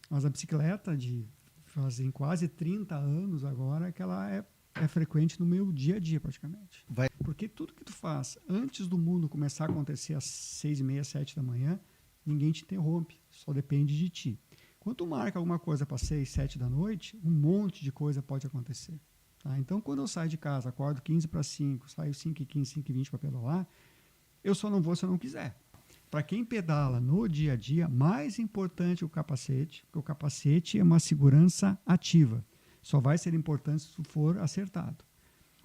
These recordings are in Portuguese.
Mas a bicicleta fazem quase 30 anos agora que ela é frequente no meu dia a dia, praticamente. Porque tudo que tu faz antes do mundo começar a acontecer às 6h30, 7 da manhã, ninguém te interrompe, só depende de ti. Quando tu marca alguma coisa para 6, 7 da noite, um monte de coisa pode acontecer. Tá? Então, quando eu saio de casa, acordo 15 para 5, saio 5h15, 5h20 para pedalar, eu só não vou se eu não quiser. Para quem pedala no dia a dia, mais importante o capacete, porque o capacete é uma segurança ativa. Só vai ser importante se tu for acertado.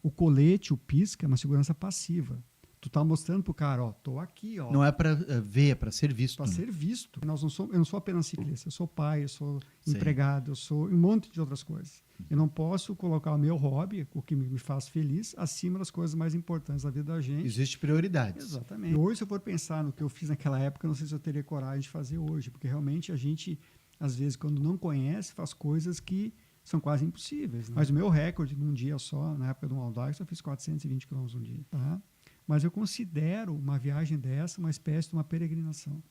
O colete, o pisca, é uma segurança passiva. Tu tá mostrando pro cara, ó, tô aqui, ó. Não é para ver, é para ser visto. Para ser visto. Eu não sou apenas ciclista, eu sou pai, eu sou empregado, eu sou um monte de outras coisas. Eu não posso colocar o meu hobby, o que me faz feliz, acima das coisas mais importantes da vida da gente. Existe prioridades. Exatamente. Hoje, se eu for pensar no que eu fiz naquela época, eu não sei se eu teria coragem de fazer hoje, porque realmente a gente, às vezes, quando não conhece, faz coisas que são quase impossíveis. Né? Mas o meu recorde num dia só, na época do Audax, eu fiz 420 km um dia. Tá? Mas eu considero uma viagem dessa uma espécie de uma peregrinação.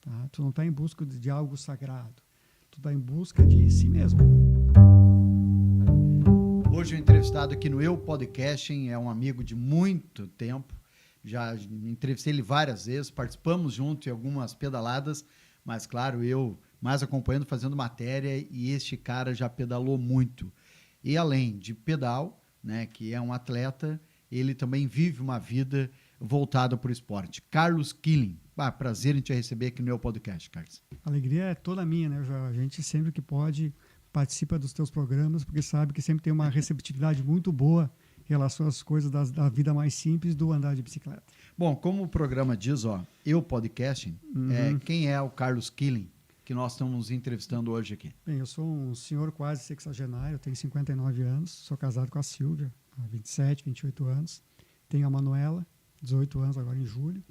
Tá? Tu não está em busca de algo sagrado. Tu está em busca de si mesmo. Hoje o entrevistado aqui no Eu Podcasting é um amigo de muito tempo. Já entrevistei ele várias vezes, participamos junto em algumas pedaladas, mas claro, eu mais acompanhando, fazendo matéria, e este cara já pedalou muito. E além de pedal, né, que é um atleta, ele também vive uma vida voltada para o esporte. Carlos Killing. Prazer em te receber aqui no meu podcast, Carlos. A alegria é toda minha, né? A gente sempre que pode participa dos teus programas, porque sabe que sempre tem uma receptividade muito boa em relação às coisas da vida mais simples do andar de bicicleta. Bom, como o programa diz, ó, Eu Podcasting, quem é o Carlos Killing que nós estamos entrevistando hoje aqui? Bem, eu sou um senhor quase sexagenário, tenho 59 anos, sou casado com a Silvia, há 27, 28 anos. Tenho a Manuela, 18 anos agora em julho.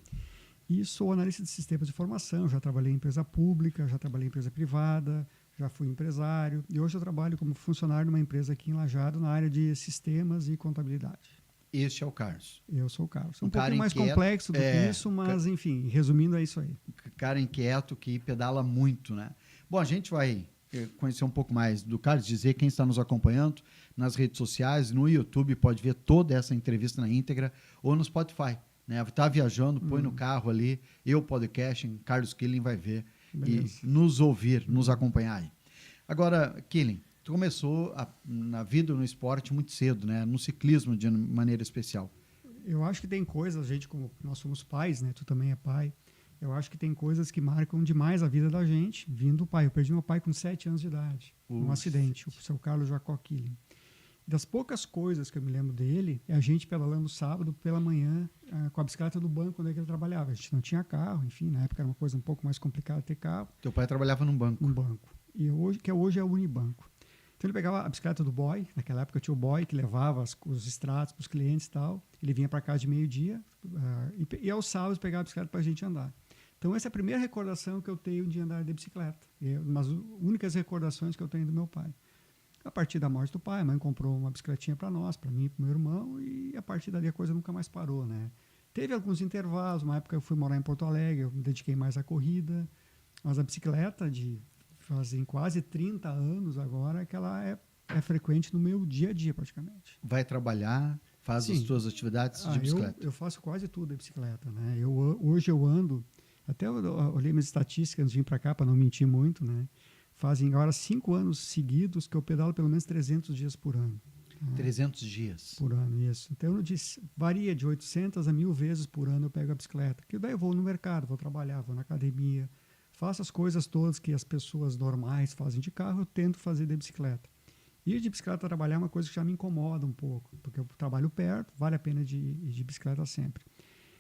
E sou analista de sistemas de informação, já trabalhei em empresa pública, já trabalhei em empresa privada, já fui empresário. E hoje eu trabalho como funcionário numa empresa aqui em Lajeado, na área de sistemas e contabilidade. Este é o Carlos. Eu sou o Carlos. Um pouquinho mais complexo do que isso, mas enfim, resumindo é isso aí. Cara inquieto que pedala muito, né? Bom, a gente vai conhecer um pouco mais do Carlos, dizer quem está nos acompanhando nas redes sociais, no YouTube, pode ver toda essa entrevista na íntegra, ou no Spotify, né? Tá viajando, põe no carro ali, Eu Podcast, Carlos Killing vai ver. Beleza. E nos ouvir, nos acompanhar aí. Agora, Killing, tu começou na vida, no esporte muito cedo, né? No ciclismo de maneira especial. Eu acho que tem coisas, gente, como nós somos pais, né? Tu também é pai. Eu acho que tem coisas que marcam demais a vida da gente, vindo do pai. Eu perdi meu pai com 7 anos de idade, num acidente, o seu Carlos Jacó Killing. Das poucas coisas que eu me lembro dele, é a gente pedalando sábado pela manhã com a bicicleta do banco onde ele trabalhava. A gente não tinha carro, enfim, na época era uma coisa um pouco mais complicada ter carro. Teu pai trabalhava num banco? Num banco. E hoje é o Unibanco. Então ele pegava a bicicleta do boy, naquela época tinha o boy que levava os extratos para os clientes e tal. Ele vinha para casa de meio-dia e aos sábados pegava a bicicleta para a gente andar. Então essa é a primeira recordação que eu tenho de andar de bicicleta. Umas únicas recordações que eu tenho do meu pai. A partir da morte do pai, a mãe comprou uma bicicletinha para nós, para mim e para o meu irmão, e a partir dali a coisa nunca mais parou, né? Teve alguns intervalos, uma época eu fui morar em Porto Alegre, eu me dediquei mais à corrida, mas a bicicleta fazem quase 30 anos agora que ela é frequente no meu dia a dia, praticamente. Vai trabalhar, faz as suas atividades de bicicleta? Eu faço quase tudo de bicicleta, né? Hoje eu ando, até eu olhei minhas estatísticas antes de vir para cá, para não mentir muito, né? Fazem agora 5 anos seguidos que eu pedalo pelo menos 300 dias por ano. 300 dias? Por ano, isso. Então, varia de 800 a 1.000 vezes por ano eu pego a bicicleta. Porque daí eu vou no mercado, vou trabalhar, vou na academia, faço as coisas todas que as pessoas normais fazem de carro, eu tento fazer de bicicleta. Ir de bicicleta trabalhar é uma coisa que já me incomoda um pouco, porque eu trabalho perto, vale a pena ir de bicicleta sempre.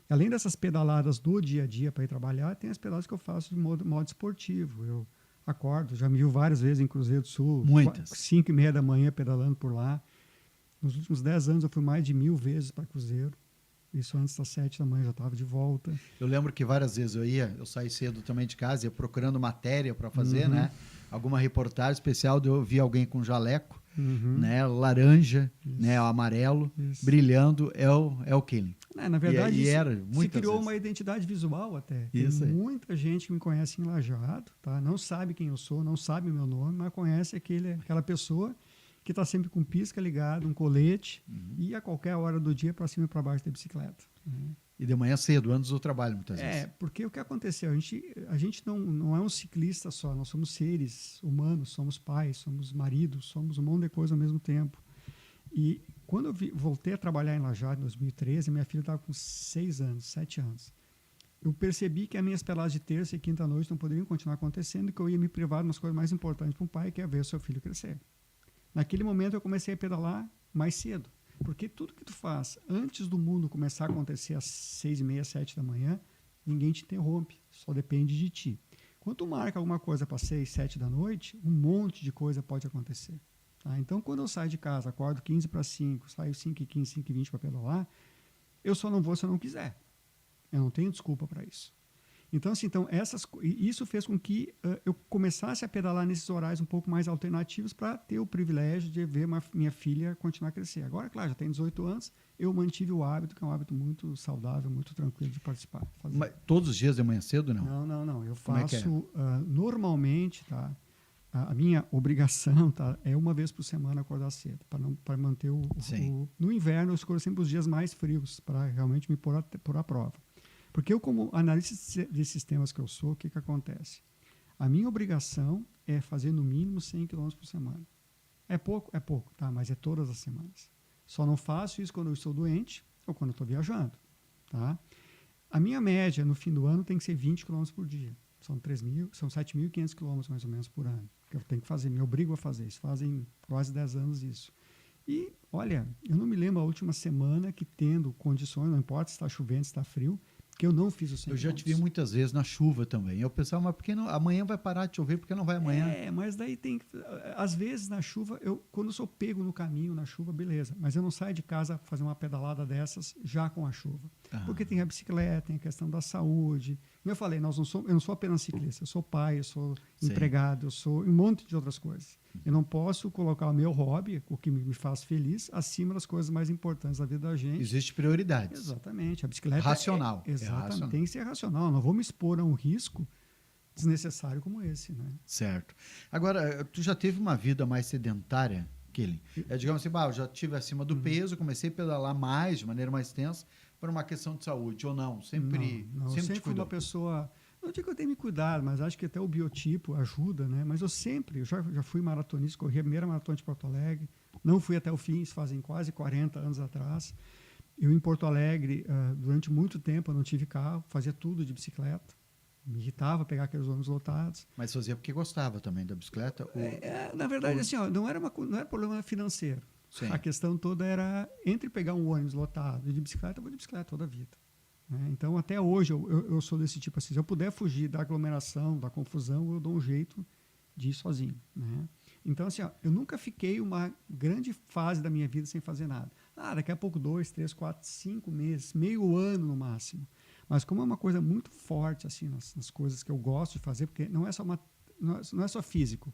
Além dessas pedaladas do dia a dia para ir trabalhar, tem as pedaladas que eu faço de modo esportivo. Eu acordo, já me viu várias vezes em Cruzeiro do Sul. Muitas. 5h30 da manhã pedalando por lá. Nos últimos 10 anos eu fui mais de 1.000 vezes para Cruzeiro. Isso antes das 7 da manhã já estava de volta. Eu lembro que várias vezes eu saí cedo também de casa, ia procurando matéria para fazer, né? Alguma reportagem especial, eu vi alguém com jaleco, né? Laranja, né? O amarelo, brilhando, é o Killing. Na verdade, e era, se criou uma identidade visual até. Tem muita gente que me conhece em Lajeado, tá? Não sabe quem eu sou, não sabe o meu nome, mas conhece aquela pessoa que está sempre com pisca ligado, um colete, e a qualquer hora do dia para cima e para baixo da bicicleta. E de manhã cedo, antes do trabalho, muitas vezes. Porque o que aconteceu? A gente não é um ciclista só, nós somos seres humanos, somos pais, somos maridos, somos um monte de coisa ao mesmo tempo. E quando eu voltei a trabalhar em Lajeado em 2013, minha filha estava com 7 anos. Eu percebi que as minhas peladas de terça e quinta noite não poderiam continuar acontecendo e que eu ia me privar de umas coisas mais importantes para um pai, que é ver o seu filho crescer. Naquele momento eu comecei a pedalar mais cedo, porque tudo que tu faz antes do mundo começar a acontecer às 6h30, 7 da manhã, ninguém te interrompe, só depende de ti. Quando tu marca alguma coisa para 6, 7 da noite, um monte de coisa pode acontecer. Tá? Então, quando eu saio de casa, acordo 15 para 5, saio 5h15, 5h20 para pedalar, eu só não vou se eu não quiser. Eu não tenho desculpa para isso. Então, assim, isso fez com que eu começasse a pedalar nesses horários um pouco mais alternativos para ter o privilégio de ver minha filha continuar a crescer. Agora, claro, já tem 18 anos, eu mantive o hábito, que é um hábito muito saudável, muito tranquilo de participar. Mas todos os dias de manhã cedo, não? Não. Eu faço, normalmente, tá? A minha obrigação, tá, é uma vez por semana acordar cedo, para manter no inverno eu escolho sempre os dias mais frios, para realmente me pôr à prova. Porque eu, como analista de sistemas que eu sou, o que acontece? A minha obrigação é fazer no mínimo 100 km por semana. É pouco, tá? Mas é todas as semanas. Só não faço isso quando eu estou doente ou quando eu estou viajando, tá? A minha média no fim do ano tem que ser 20 km por dia. São 7.500 km mais ou menos por ano. Que eu tenho que fazer, me obrigo a fazer isso. Fazem quase 10 anos isso. E, olha, eu não me lembro a última semana que tendo condições, não importa se está chovendo, se está frio, que eu não fiz o 100 Eu já te vi muitas vezes na chuva também. Eu pensava, mas por que não, amanhã vai parar de chover, por que não vai amanhã? Mas daí às vezes na chuva, quando eu sou pego no caminho, na chuva, beleza. Mas eu não saio de casa fazer uma pedalada dessas já com a chuva. Porque tem a bicicleta, tem a questão da saúde. Como eu falei, eu não sou apenas ciclista, eu sou pai, eu sou empregado, eu sou um monte de outras coisas. Eu não posso colocar o meu hobby, o que me faz feliz, acima das coisas mais importantes da vida da gente. Existe prioridades. Exatamente. A bicicleta racional. Exatamente. Racional. Tem que ser racional. Não vou me expor a um risco desnecessário como esse, né? Certo. Agora, tu já teve uma vida mais sedentária, Killing? Digamos assim, eu já estive acima do peso, comecei a pedalar mais, de maneira mais intensa, por uma questão de saúde, ou não? Sempre fui uma pessoa... Não digo que eu tenho me cuidado, mas acho que até o biotipo ajuda, né? Mas eu já fui maratonista, corri a primeira maratona de Porto Alegre, não fui até o fim, isso fazem quase 40 anos atrás. Eu, em Porto Alegre, durante muito tempo, eu não tive carro, fazia tudo de bicicleta. Me irritava pegar aqueles ônibus lotados. Mas fazia porque gostava também da bicicleta? Na verdade, assim, não era problema financeiro. Sim. A questão toda era entre pegar um ônibus lotado e de bicicleta, eu vou de bicicleta toda a vida. Né? Então, até hoje, eu sou desse tipo assim. Se eu puder fugir da aglomeração, da confusão, eu dou um jeito de ir sozinho. Né? Então, assim, eu nunca fiquei uma grande fase da minha vida sem fazer nada. Daqui a pouco 2, 3, 4, 5 meses, meio ano no máximo. Mas como é uma coisa muito forte assim nas coisas que eu gosto de fazer, porque não é só físico,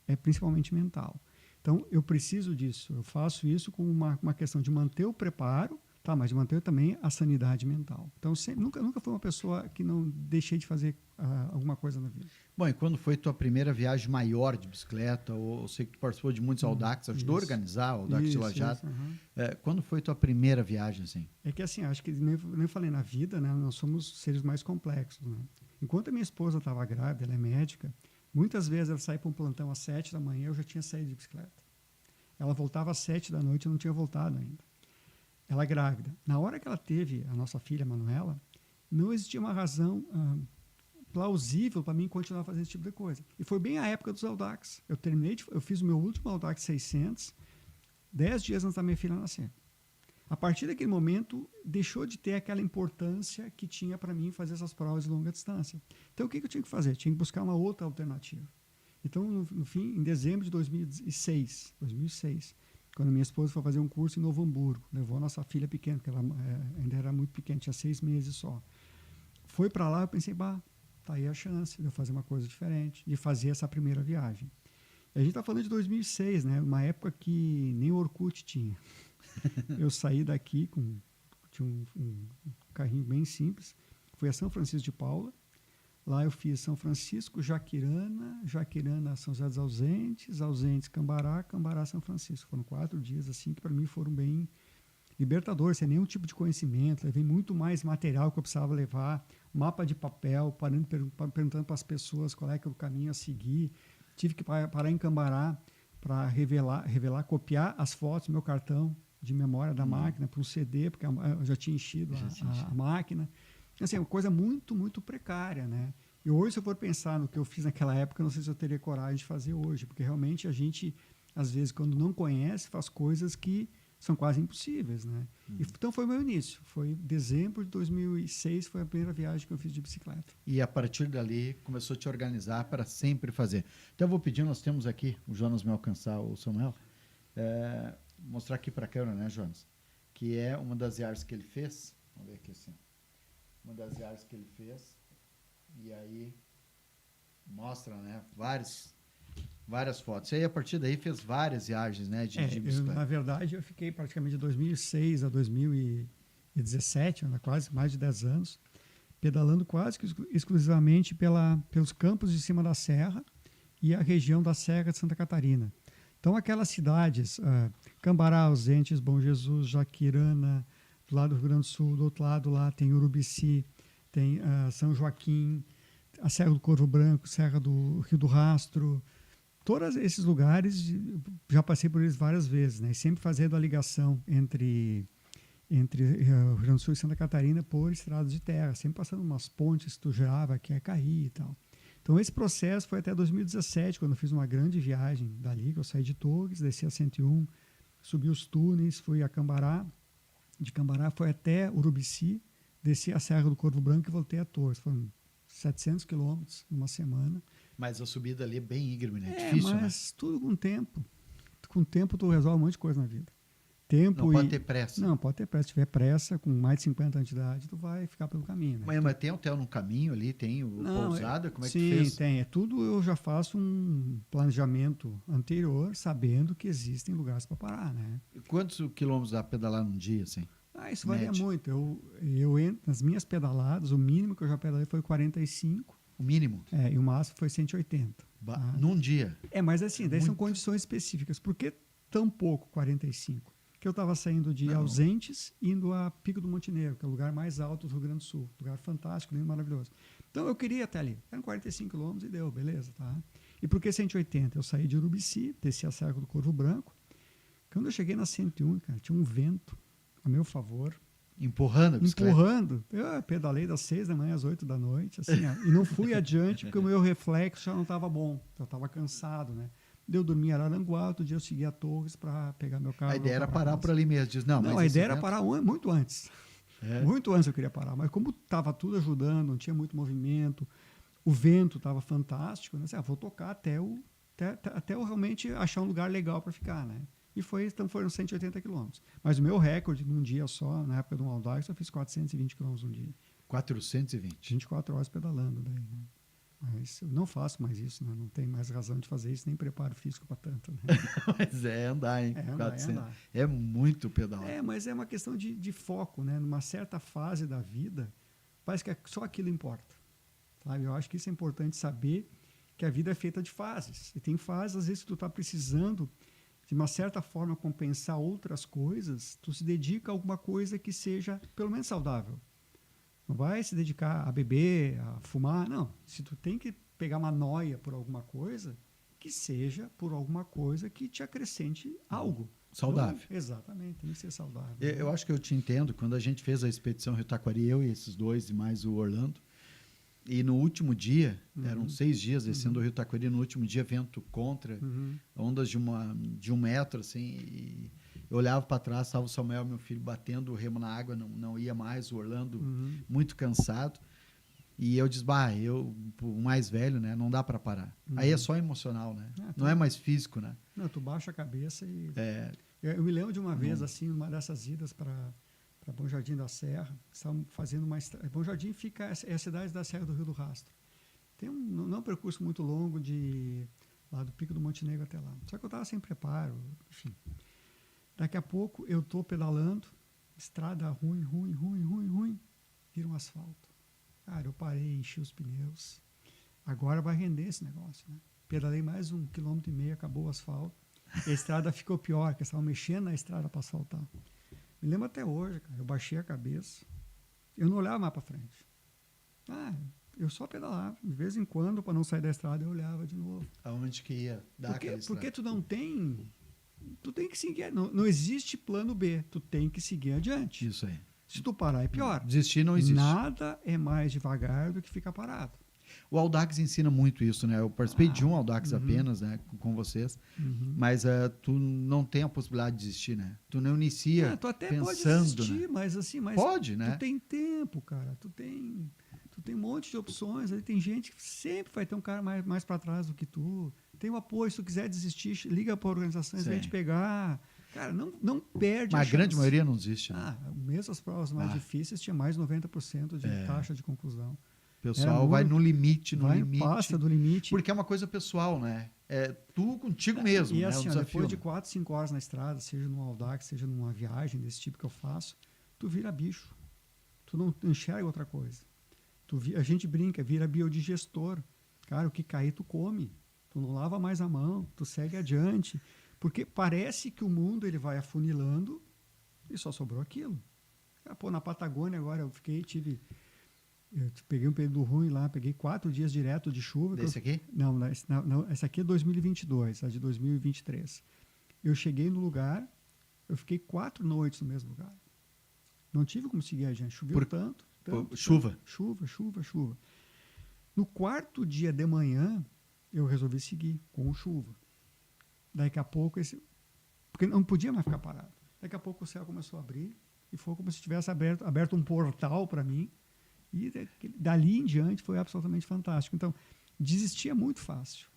é principalmente mental. Então, eu preciso disso. Eu faço isso com uma questão de manter o preparo, tá? Mas de manter também a sanidade mental. Então, nunca fui uma pessoa que não deixei de fazer alguma coisa na vida. Bom, e quando foi tua primeira viagem maior de bicicleta? Ou eu sei que tu participou de muitos Audax, ajudou a organizar o Audax de Lajeado. Quando foi tua primeira viagem, assim? É que assim, acho que nem falei na vida, né? Nós somos seres mais complexos, né? Enquanto a minha esposa estava grávida, ela é médica, muitas vezes ela saía para um plantão às 7 da manhã, eu já tinha saído de bicicleta. Ela voltava às 7 da noite, eu não tinha voltado ainda. Ela grávida. Na hora que ela teve a nossa filha, Manuela, não existia uma razão plausível para mim continuar fazendo esse tipo de coisa. E foi bem a época dos Audax. Eu fiz o meu último Audax 600 10 dias antes da minha filha nascer. A partir daquele momento, deixou de ter aquela importância que tinha para mim fazer essas provas de longa distância. Então, o que eu tinha que fazer? Tinha que buscar uma outra alternativa. Então, no fim, em dezembro de 2006, quando minha esposa foi fazer um curso em Novo Hamburgo, levou a nossa filha pequena, porque ela ainda era muito pequena, tinha 6 meses só. Foi para lá, eu pensei, tá aí a chance de eu fazer uma coisa diferente, de fazer essa primeira viagem. A gente está falando de 2006, né? Uma época que nem o Orkut tinha. Eu saí daqui tinha um carrinho bem simples, fui a São Francisco de Paula. Lá eu fiz São Francisco, Jaquirana, Jaquirana, São José dos Ausentes, Ausentes, Cambará, Cambará, São Francisco. Foram 4 dias assim que para mim foram bem libertadores, sem nenhum tipo de conhecimento. Levei muito mais material que eu precisava levar, mapa de papel, perguntando para as pessoas qual é que é o caminho a seguir. Tive que parar em Cambará para revelar, copiar as fotos do meu cartão de memória da máquina para um CD, porque eu já tinha enchido a máquina. Assim, é uma coisa muito, muito precária, né? E hoje, se eu for pensar no que eu fiz naquela época, eu não sei se eu teria coragem de fazer hoje, porque realmente a gente, às vezes, quando não conhece, faz coisas que são quase impossíveis, né? Então, foi o meu início. Foi dezembro de 2006, foi a primeira viagem que eu fiz de bicicleta. E a partir dali, começou a te organizar para sempre fazer. Então, eu vou pedir, nós temos aqui, o Jonas me alcançar, o Samuel, mostrar aqui para a câmera, né, Jonas? Que é uma das viagens que ele fez. Vamos ver aqui assim. Uma das viagens que ele fez. E aí, mostra, né, várias fotos. E aí, a partir daí, fez várias viagens, né, de bicicleta. Na verdade, eu fiquei praticamente de 2006 a 2017, quase mais de 10 anos, pedalando quase que exclusivamente pelos campos de cima da serra e a região da Serra de Santa Catarina. Então, aquelas cidades, Cambará, Ausentes, Bom Jesus, Jaquirana, do lado do Rio Grande do Sul, do outro lado lá tem Urubici, tem São Joaquim, a Serra do Corvo Branco, Serra do Rio do Rastro. Todos esses lugares, já passei por eles várias vezes, né? E sempre fazendo a ligação entre Rio Grande do Sul e Santa Catarina por estradas de terra, sempre passando umas pontes que tu jurava que ia cair e tal. Então, esse processo foi até 2017, quando eu fiz uma grande viagem dali, que eu saí de Torres, desci a 101, subi os túneis, fui a Cambará, de Cambará foi até Urubici, desci a Serra do Corvo Branco e voltei a Torres. Foram 700 quilômetros numa semana. Mas a subida ali é bem íngreme, né? É difícil, mas tudo com tempo. Com o tempo tu resolve um monte de coisa na vida. Tempo não pode ter pressa. Não, pode ter pressa. Se tiver pressa, com mais de 50 anos de idade, tu vai ficar pelo caminho. Né? Mas tem hotel no caminho ali, tem pousada, como é que tu fez? Sim, tem. Tudo eu já faço um planejamento anterior, sabendo que existem lugares para parar, né? E quantos quilômetros dá para pedalar num dia, assim? Isso varia muito. Eu entro nas minhas pedaladas, o mínimo que eu já pedalei foi 45. O mínimo? E o máximo foi 180. Num dia? Mas assim, daí são condições específicas. Por que tão pouco 45? Que eu estava saindo de Ausentes, indo a Pico do Montenegro, que é o lugar mais alto do Rio Grande do Sul. Lugar fantástico, lindo, maravilhoso. Então, eu queria ir até ali. Eram 45 quilômetros e deu, beleza, tá? E por que 180? Eu saí de Urubici, desci a Serra do Corvo Branco. Quando eu cheguei na 101, cara, tinha um vento a meu favor. Empurrando a bicicleta? Empurrando. Eu pedalei das 6 da manhã às 8 da noite, assim, e não fui adiante porque o meu reflexo já não estava bom. Eu estava cansado, né? Eu dormi em Araranguá, outro dia eu segui a Torres para pegar meu carro. A ideia era parar por ali mesmo. Diz, não, a ideia era parar muito antes. Muito antes eu queria parar. Mas como estava tudo ajudando, não tinha muito movimento, o vento estava fantástico, né? Vou tocar até eu realmente achar um lugar legal para ficar, né? E então foram 180 quilômetros. Mas o meu recorde num dia só, na época do Audax, eu fiz 420 quilômetros num dia. 420? 24 horas pedalando daí, né? Mas eu não faço mais isso, né? Não tenho mais razão de fazer isso, nem preparo físico para tanto. Né? Mas é andar, hein? Andar. É muito pedalar. Mas é uma questão de foco, né? Numa certa fase da vida, parece que só aquilo importa. Sabe? Eu acho que isso é importante saber, que a vida é feita de fases. E tem fases, às vezes, que tu está precisando, de uma certa forma, compensar outras coisas, tu se dedica a alguma coisa que seja, pelo menos, saudável. Não vai se dedicar a beber, a fumar, não. Se tu tem que pegar uma noia por alguma coisa, que seja por alguma coisa que te acrescente algo. Saudável. Então, exatamente, tem que ser saudável. Eu acho que eu te entendo. Quando a gente fez a expedição Rio Taquari, eu e esses dois, e mais o Orlando, e no último dia, eram 6 dias descendo o Rio Taquari, no último dia, vento contra, ondas de 1 metro, assim, e eu olhava para trás, estava o Samuel, meu filho, batendo o remo na água, não ia mais, o Orlando muito cansado. E eu disse, o mais velho, né, não dá para parar. Aí é só emocional, né? Não é mais físico, né? Não, tu baixa a cabeça e... Eu me lembro de uma vez, assim, numa dessas idas para Bom Jardim da Serra, estavam fazendo uma estrada. Bom Jardim é a cidade da Serra do Rio do Rastro. Tem não é um percurso muito longo de lá do Pico do Monte Negro até lá. Só que eu estava sem preparo, enfim. Daqui a pouco eu estou pedalando, estrada ruim, vira um asfalto. Cara, eu parei, enchi os pneus. Agora vai render esse negócio, né? Pedalei mais 1,5 km, acabou o asfalto. E a estrada ficou pior, porque estavam mexendo na estrada para asfaltar. Me lembro até hoje, cara. Eu baixei a cabeça. Eu não olhava mais para frente. Eu só pedalava. De vez em quando, para não sair da estrada, eu olhava de novo. Aonde que ia dar aquela estrada? Porque tu não tem... Tu tem que seguir. Não existe plano B. Tu tem que seguir adiante. Isso aí. Se tu parar, é pior. Desistir não existe. Nada é mais devagar do que ficar parado. O Audax ensina muito isso, né? Eu participei de um Audax apenas, né? Com vocês. Mas tu não tem a possibilidade de desistir, né? Tu não inicia tu até pensando, pode desistir, né? mas assim... Pode, né? Tu tem tempo, cara. Tu tem um monte de opções. Aí tem gente que sempre vai ter um cara mais para trás do que tu. Tem o apoio. Se tu quiser desistir, liga para a organização, vem te pegar. Cara, não perde Mas a a grande chance. maioria não desiste, né? Mesmo as provas mais difíceis tinha mais de 90% de taxa de conclusão. O pessoal vai no limite, passa do limite. Porque é uma coisa pessoal, né? É tu contigo mesmo, e né? assim, O desafio. depois de 4, 5 horas na estrada, seja num Audax, seja numa viagem desse tipo que eu faço, tu vira bicho. Tu não enxerga outra coisa. A gente brinca, vira biodigestor. Cara, o que cair, tu come. Tu não lava mais a mão, tu segue adiante. Porque parece que o mundo ele vai afunilando e só sobrou aquilo. Na Patagônia agora eu eu peguei um período ruim lá, peguei 4 dias direto de chuva. Desse aqui? Não, essa aqui é 2022, a de 2023. Eu cheguei no lugar, eu fiquei 4 noites no mesmo lugar. Não tive como seguir adiante, choveu tanto. Chuva? Chuva. No 4º dia de manhã, eu resolvi seguir com chuva. Daqui a pouco, porque não podia mais ficar parado. Daqui a pouco o céu começou a abrir e foi como se tivesse aberto um portal para mim. E dali em diante foi absolutamente fantástico. Então, desistir é muito fácil.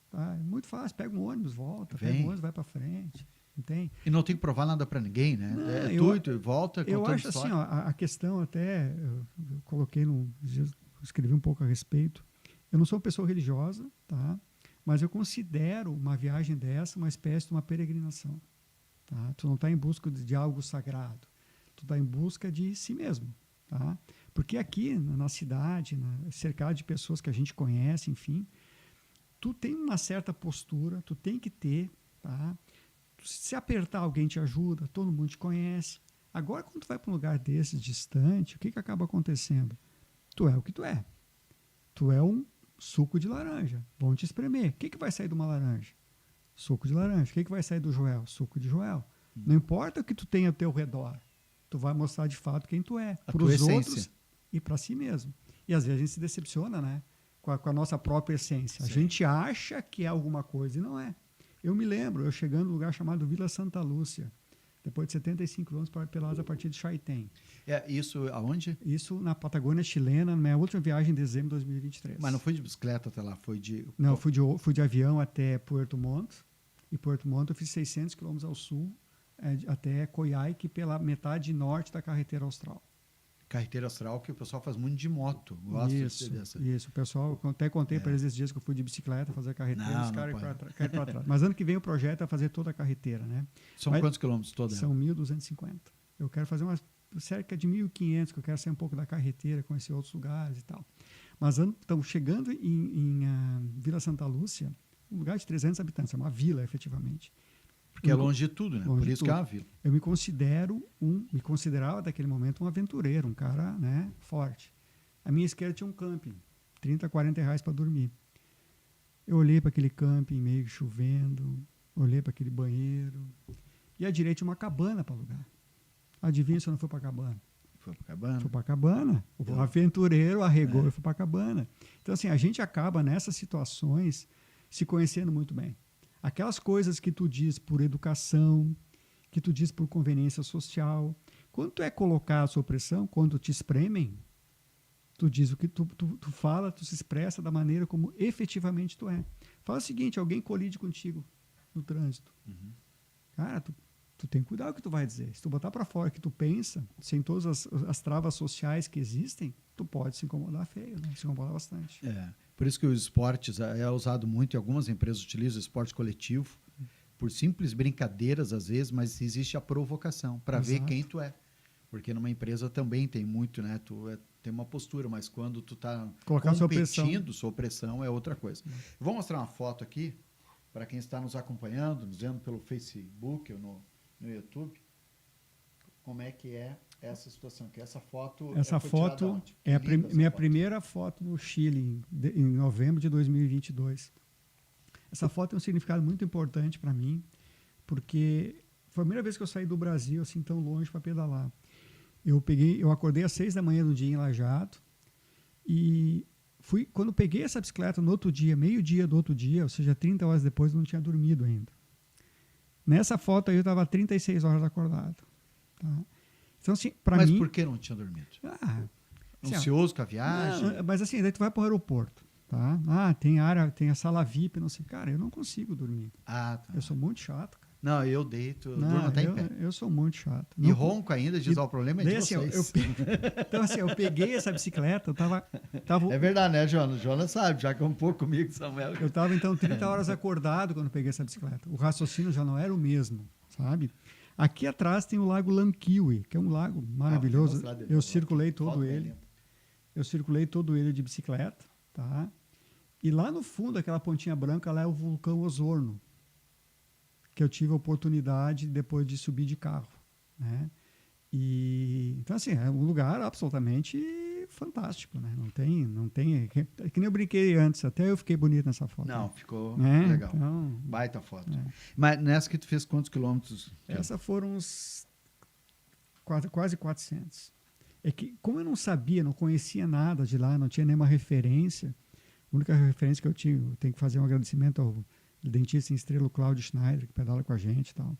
Tá? É muito fácil. Pega um ônibus, volta. Pega um ônibus, vai para frente. Entende? E não tem que provar nada para ninguém, né? Tu e volta. Eu acho assim, a questão até... Eu coloquei escrevi um pouco a respeito. Eu não sou uma pessoa religiosa, tá? Mas eu considero uma viagem dessa uma espécie de uma peregrinação. Tá? Tu não está em busca de algo sagrado. Tu está em busca de si mesmo. Tá? Porque aqui na cidade, cercado de pessoas que a gente conhece, enfim, tu tem uma certa postura, tu tem que ter, tá? Se apertar, alguém te ajuda, todo mundo te conhece. Agora, quando tu vai para um lugar desses, distante, o que acaba acontecendo? Tu é o que tu é. Tu é um suco de laranja. Vão te espremer. O que vai sair de uma laranja? Suco de laranja. O que vai sair do Joel? Suco de Joel. Não importa o que tu tem ao teu redor. Tu vai mostrar de fato quem tu é. Para os outros e para si mesmo. E às vezes a gente se decepciona, né? Com a nossa própria essência. A gente acha que é alguma coisa e não é. Eu me lembro, eu chegando num lugar chamado Vila Santa Lúcia, depois de 75 quilômetros para Pelotas a partir de Chaitén. Isso aonde? Isso na Patagônia chilena, na minha última viagem em dezembro de 2023. Mas não foi de bicicleta até lá, foi de... Não, fui de avião até Puerto Montt. E Puerto Montt eu fiz 600 quilômetros ao sul, até Coyhaique, pela metade norte da carretera austral. Carretera austral, que o pessoal faz muito de moto. Gosto dessa. Isso, o pessoal, eu até contei para eles esses dias que eu fui de bicicleta fazer a carreteira, os caras caem para trás. Mas ano que vem o projeto é fazer toda a carreteira, né? São quantos quilômetros toda? São 1.250. Eu quero fazer cerca de 1.500, que eu quero sair um pouco da carreteira, conhecer outros lugares e tal. Mas estamos chegando em Vila Santa Lúcia, um lugar de 300 habitantes, é uma vila, efetivamente. Porque é longe de tudo, né? Por isso que é uma vila. Eu me considerava daquele momento um aventureiro, um cara, né, forte. À minha esquerda tinha um camping, 30, 40 reais para dormir. Eu olhei para aquele camping meio chovendo, olhei para aquele banheiro, e à direita tinha uma cabana para alugar. Adivinha se eu não fui para a cabana? Foi para a cabana? Fui para a cabana. O aventureiro arregou e foi para a cabana. Então, assim, a gente acaba nessas situações se conhecendo muito bem. Aquelas coisas que tu diz por educação, que tu diz por conveniência social. Quando tu é colocado sob pressão, quando te espremem, tu diz o que tu fala, tu se expressa da maneira como efetivamente tu é. Fala o seguinte, alguém colide contigo no trânsito. Cara, tu tem que cuidar do que tu vai dizer. Se tu botar para fora o que tu pensa, sem todas as travas sociais que existem, tu pode se incomodar feio, né? Se incomodar bastante. Por isso que os esportes é usado muito, e algumas empresas utilizam o esporte coletivo, por simples brincadeiras, às vezes, mas existe a provocação, para ver quem tu é. Porque numa empresa também tem muito, né? Tem uma postura, mas quando tu está competindo, sua opressão é outra coisa. Vou mostrar uma foto aqui, para quem está nos acompanhando, nos vendo pelo Facebook ou no YouTube, como é que é essa situação. Que essa foto é a minha primeira foto no Chile, em novembro de 2022. Essa foto tem um significado muito importante para mim, porque foi a primeira vez que eu saí do Brasil assim tão longe para pedalar. Eu acordei às 6 da manhã do dia em Lajeado e quando peguei essa bicicleta no outro dia, meio-dia do outro dia, ou seja, 30 horas depois, eu não tinha dormido ainda. Nessa foto aí eu estava 36 horas acordado. Tá? Então, assim, Mas mim, por que não tinha dormido? Ansioso com a viagem? Não, mas assim, daí tu vai para o aeroporto. Tá? Tem a sala VIP, não sei. Cara, eu não consigo dormir. Tá. Eu sou muito chato. Cara. Não, eu deito, eu durmo até em pé. Eu sou muito chato. E ronco ainda, diz, o problema é de assim, vocês. Então, assim, eu peguei essa bicicleta, eu tava... É verdade, né, Jonas? Jonas sabe, já que é um pouco comigo, Samuel. Eu estava, então, 30 horas acordado quando peguei essa bicicleta. O raciocínio já não era o mesmo, sabe? Aqui atrás tem o Lago Lankiwi, que é um lago maravilhoso. Eu circulei todo ele. Eu circulei todo ele de bicicleta, tá? E lá no fundo, aquela pontinha branca, lá é o vulcão Osorno, que eu tive a oportunidade depois de subir de carro, né? Então, assim, é um lugar absolutamente fantástico, né? Não tem... É que nem eu brinquei antes, até eu fiquei bonito nessa foto. Não, ficou legal. Então, baita foto. Mas nessa que tu fez quantos quilômetros? Essa foram uns quase 400. É que, como eu não sabia, não conhecia nada de lá, não tinha nenhuma referência, a única referência que eu tinha, eu tenho que fazer um agradecimento ao dentista em Estrela, Cláudio Schneider, que pedala com a gente e tal,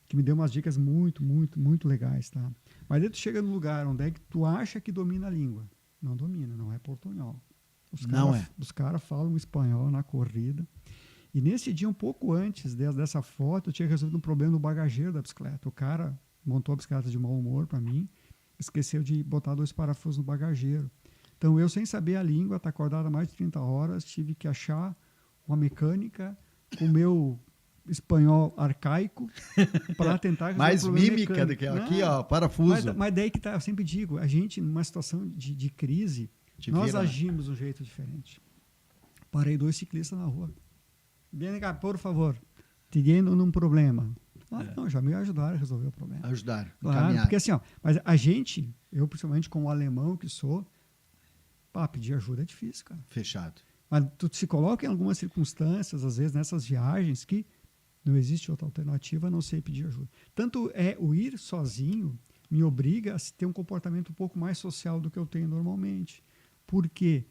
que me deu umas dicas muito, muito, muito legais, tá? Mas aí tu chega no lugar onde é que tu acha que domina a língua. Não domina, não é portunhol. Os caras falam espanhol na corrida. E nesse dia, um pouco antes dessa foto, eu tinha resolvido um problema no bagageiro da bicicleta. O cara montou a bicicleta de mau humor para mim, esqueceu de botar 2 parafusos no bagageiro. Então, eu, sem saber a língua, tá acordado há mais de 30 horas, tive que achar uma mecânica com o meu espanhol arcaico para tentar resolver mais o problema mímica mecânico. do que aqui, ó, parafuso. Mas daí que tá, eu sempre digo, a gente, numa situação de crise, nós agimos de um jeito diferente. Parei 2 ciclistas na rua. Vem cá, por favor, tiendo num problema. Não, já me ajudaram a resolver o problema. Ajudaram, claro, porque assim, mas a gente, eu principalmente como alemão que sou, pedir ajuda é difícil, cara. Fechado. Mas tu se coloca em algumas circunstâncias, às vezes nessas viagens, que não existe outra alternativa a não ser pedir ajuda. Tanto o ir sozinho me obriga a ter um comportamento um pouco mais social do que eu tenho normalmente. Por quê?